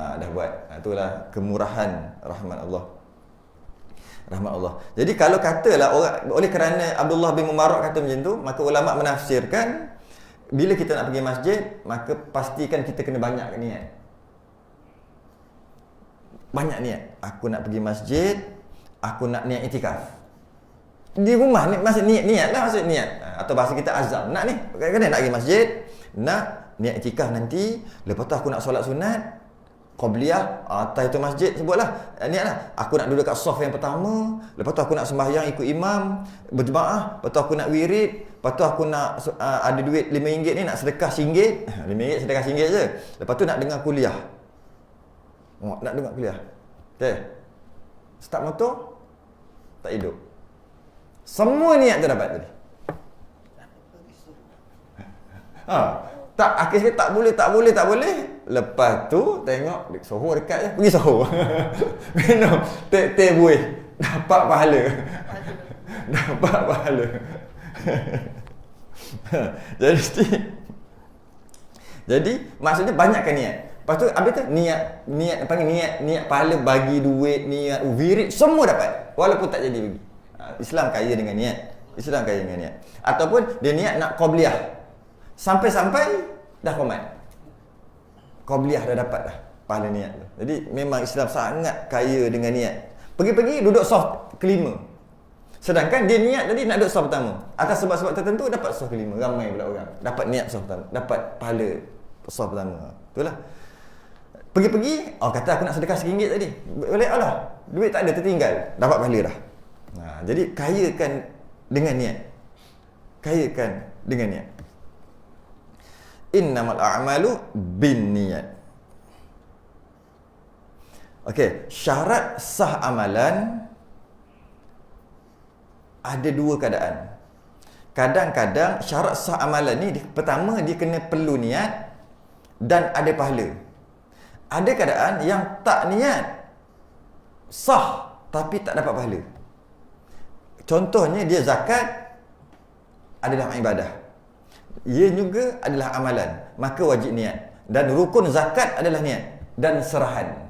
dah buat. Itulah kemurahan rahmat Allah. Rahmat Allah. Jadi kalau katalah oleh kerana Abdullah bin Mubarak kata macam tu, maka ulama menafsirkan bila kita nak pergi masjid, maka pastikan kita kena banyak niat. Banyak niat. Aku nak pergi masjid, aku nak niat iktikaf. Di rumah ni maksud niat lah, maksud niat. Atau bahasa kita azam. Nak ni, kadang-kadang nak pergi masjid, nak niat iktikaf nanti, lepas tu aku nak solat sunat Qabliyah, tahiyatul masjid sebutlah. Niatlah, aku nak duduk kat saf yang pertama, lepas tu aku nak sembahyang ikut imam berjemaah, lepas tu aku nak wirid, lepas tu aku nak ada duit RM5 ni nak sedekah RM1. RM5 sedekah RM1 je. Lepas tu nak dengar kuliah. Nak dengar kuliah. Okey. Start motor tak hidup. Semua niat tu dapat tadi. Tak, akhirnya tak boleh. Lepas tu tengok Soho dekat je, pergi Soho. Minum teh buih, dapat pahala. Dapat pahala. Jadi maksudnya banyakkan niat. Lepas tu habis tu niat panggil niat pahala bagi duit, niat wirid semua dapat walaupun tak jadi bagi. Islam kaya dengan niat. Islam kaya dengan niat. Ataupun dia niat nak qabliyah. Sampai-sampai dah qomat. Qabliyah dah dapat dah pahala niat tu. Jadi memang Islam sangat kaya dengan niat. Pergi-pergi duduk saf kelima. Sedangkan dia niat tadi nak duduk saf pertama. Atas sebab-sebab tertentu dapat saf kelima. Ramai pula orang dapat niat saf pertama, dapat pahala saf pertama. Itulah. Pergi-pergi, kata aku nak sedekah RM1 tadi. Boleh Allah, duit tak ada tertinggal, dapat pahala dah. Jadi kayakan dengan niat. Kayakan dengan niat. Innamal a'malu binniyat. Okey, syarat sah amalan ada dua keadaan. Kadang-kadang syarat sah amalan ni pertama dia kena perlu niat dan ada pahala. Ada keadaan yang tak niat sah tapi tak dapat pahala. Contohnya dia zakat adalah ibadah. Ia juga adalah amalan, maka wajib niat. Dan rukun zakat adalah niat dan serahan.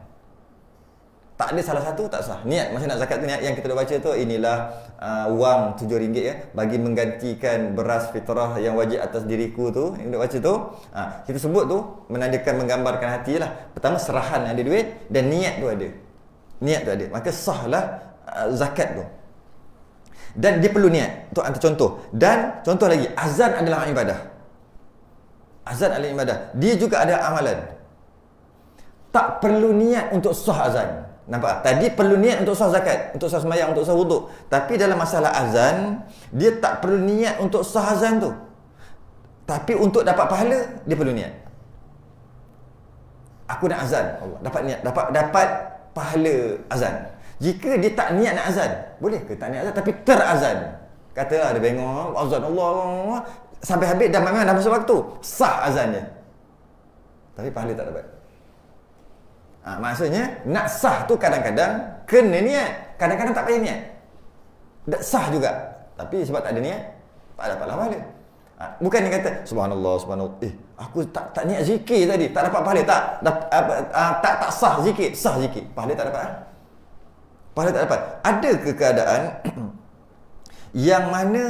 Tak ada salah satu tak sah. Niat masa nak zakat tu, niat yang kita dah baca tu, inilah wang RM7 ya, bagi menggantikan beras fitrah yang wajib atas diriku tu, yang dah baca tu. Kita sebut tu menandakan, menggambarkan hati lah. Pertama serahan ada duit dan niat tu ada. Niat tu ada. Maka sahlah zakat tu. Dan dia perlu niat. Itu antara contoh. Dan contoh lagi, azan adalah ibadah. Azan adalah ibadah. Dia juga ada amalan. Tak perlu niat untuk sah azan. Nampak? Tadi perlu niat untuk sah zakat, untuk sah sembahyang, untuk sah wuduk. Tapi dalam masalah azan, dia tak perlu niat untuk sah azan tu. Tapi untuk dapat pahala, dia perlu niat. Aku nak azan, Allah dapat niat, dapat pahala azan. Jika dia tak niat nak azan, boleh ke tak niat azan tapi terazan? Katalah dia bengong azan Allah sampai habis dah memang dah masuk waktu, sah azannya. Tapi pahala tak dapat. Maksudnya nak sah tu kadang-kadang kena niat, kadang-kadang tak payah niat. Sah juga. Tapi sebab tak ada niat, tak dapatlah pahala. Bukan dia kata subhanallah, aku tak niat zikir tadi, tak dapat pahala, tak sah zikir, sah zikir, pahala tak dapat. Pahala tak dapat. Ada ke keadaan yang mana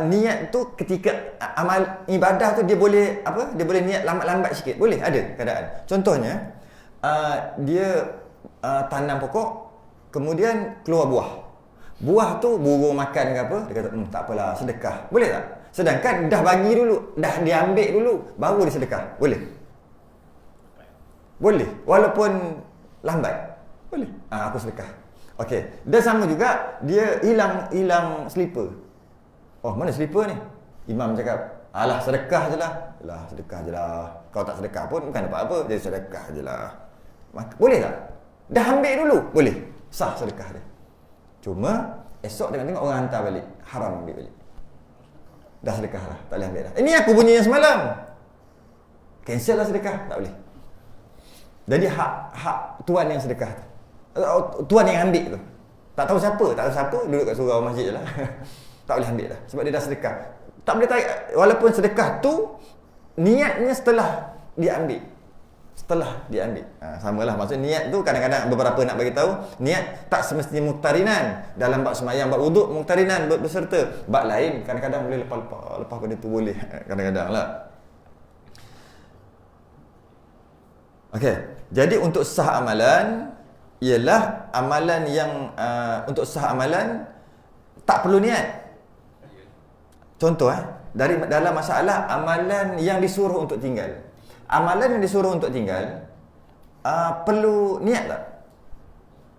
niat tu ketika amal ibadah tu dia boleh dia boleh niat lambat-lambat sikit. Boleh, ada keadaan. Contohnya dia tanam pokok, kemudian keluar buah. Buah tu burung makan ke apa, dia kata tak apalah, sedekah. Boleh tak? Sedangkan dah bagi dulu, dah diambil dulu, baru dia sedekah. Boleh? Boleh. Walaupun lambat. Boleh. Aku sedekah. Okey. Dan sama juga dia hilang slipper. Oh, mana slipper ni? Imam cakap, alah sedekah je lah. Alah sedekah je lah. Kau tak sedekah pun bukan dapat apa, jadi sedekah je lah. Boleh tak? Dah ambil dulu? Boleh. Sah sedekah dia. Cuma esok tengok orang hantar balik, haram ambil balik. Dah sedekah lah, tak boleh ambil dah. Ini aku punya yang semalam. Cancel lah sedekah, tak boleh. Jadi hak tuan yang sedekah tu. Tuan yang ambil tu. Tak tahu siapa, duduk kat surau masjid je lah. Tak boleh ambil dah sebab dia dah sedekah. Tak boleh tarik, walaupun sedekah tu niatnya setelah diambil. Samalah, maksudnya niat tu kadang-kadang beberapa nak bagi tahu, niat tak semestinya muqtarinan. Dalam bab sembahyang, bab wuduk muqtarinan berserta. Bab lain kadang-kadang boleh lepas pada tu boleh. Kadang-kadang lah. Okey, jadi untuk sah amalan ialah amalan yang untuk sah amalan tak perlu niat. Contoh dalam masalah amalan yang disuruh untuk tinggal. Amalan yang disuruh untuk tinggal perlu niat tak?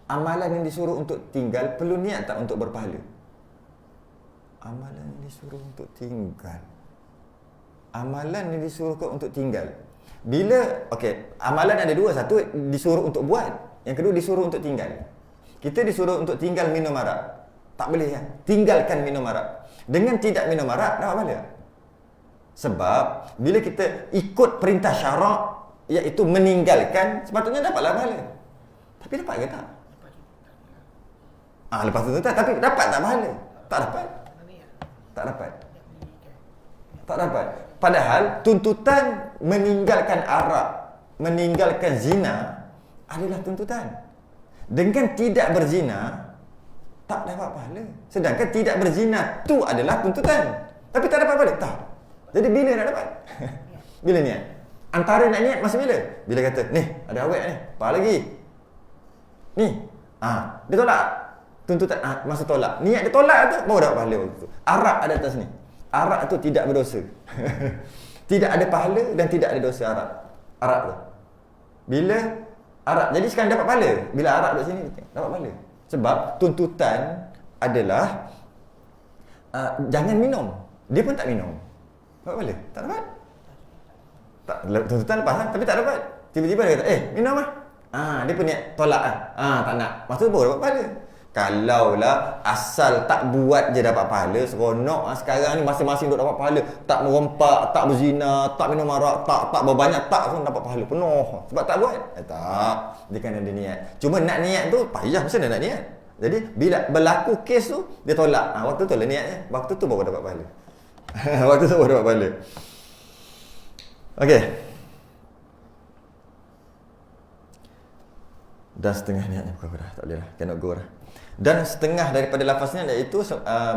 Amalan yang disuruh untuk tinggal perlu niat tak untuk berpahala? Amalan yang disuruh untuk tinggal. Amalan yang disuruh untuk tinggal. Bila amalan ada dua, satu disuruh untuk buat, yang kedua disuruh untuk tinggal. Kita disuruh untuk tinggal minum arak. Tak boleh ya. Tinggalkan minum arak. Dengan tidak minum arak dapat pahala. Sebab bila kita ikut perintah syarak, iaitu meninggalkan, sepatutnya dapatlah pahala. Tapi dapat ke tak? Lepas tu tak, tapi dapat tak pahala? Tak dapat. Tak dapat. Padahal tuntutan meninggalkan arak, meninggalkan zina adalah tuntutan. Dengan tidak berzina tak dapat pahala. Sedangkan tidak berzina tu adalah tuntutan. Tapi tak dapat pahala. Tak. Jadi bila nak dapat? Bila niat? Antara nak niat masa bila? Bila kata, ni ada awet ni, apa lagi? Ni. Dia tolak. Tuntutan masa tolak. Niat dia tolak tu baru dapat pahala waktu tu. Arak ada atas ni. Arak tu tidak berdosa. Tidak ada pahala dan tidak ada dosa arak. Arak tu. Bila arak, jadi sekarang dapat pahala. Bila arak duduk sini dapat pahala. Sebab tuntutan adalah jangan minum. Dia pun tak minum. Dapat pahala? Tak dapat. Tak, tuntutan lepas tapi tak dapat. Tiba-tiba dia kata, minum lah. Dia pun niat tolak lah. Tak nak. Maksud baru dapat pahala. Kalaulah asal tak buat je dapat pahala, seronok sekarang ni masing-masing duk dapat pahala. Tak merompak, tak berzina, tak minum arak, tak berbanyak, tak pun dapat pahala penuh. Sebab tak buat? Tak. Dia kan ada niat. Cuma nak niat tu payah, macam mana nak niat? Jadi bila berlaku kes tu, dia tolak. Waktu tu lah niatnya. Waktu tu baru dapat pahala. Waktu tu baru dapat pahala. Okey. Dah setengah niatnya bukan dah. Tak boleh lah. Cannot go lah. Dan setengah daripada lafaznya iaitu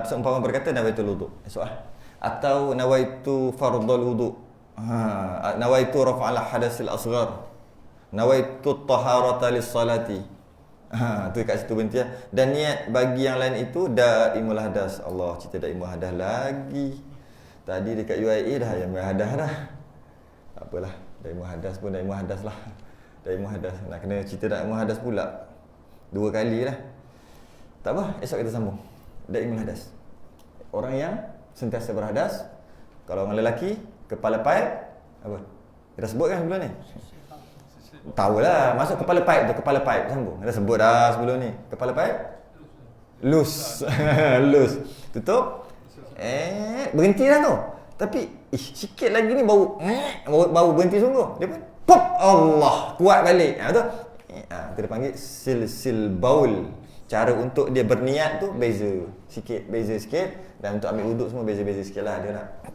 seumpama berkata nawaitul wudu. Soal. Atau nawaitu fardhul wudu. Nawaitu raf'al hadasil asghar. Nawaitu taharata lis-salati. Tu kat situ berhenti lah. Dan niat bagi yang lain itu daimul hadas. Allah, cerita daimul hadas lagi. Tadi dekat UIA dah daimul hadas dah. Tak apalah, daimul hadas pun daimul hadas lah. Daimul hadas. Nak kena cerita daimul hadas pula. 2 kali lah. Tak apa, esok kita sambung. Daimul hadas. Orang yang sentiasa berhadas. Kalau orang lelaki, kepala paip, apa? Kita sebut kan sebelum ni? Tahulah, masuk kepala paip tu, kepala paip sambung. Kita sebut dah sebelum ni. Kepala paip? Loose. Loose. Tutup. Berhenti dah tu. Tapi, sikit lagi ni bau berhenti sungguh. Dia pun, pop! Allah, kuat balik. Betul? Kita panggil sil baul. Cara untuk dia berniat tu beza sikit dan untuk ambil wuduk semua beza-beza sikitlah dia nak.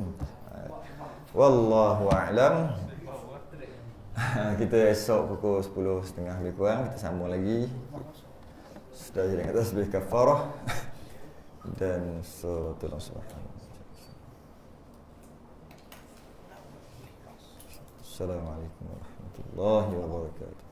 Wallahu a'lam. Kita esok pukul 10.30 lebih kurang kita sambung lagi. Sudah jadi kata sebelum kafarah dan suratul Subhanahu. Assalamualaikum warahmatullahi wabarakatuh.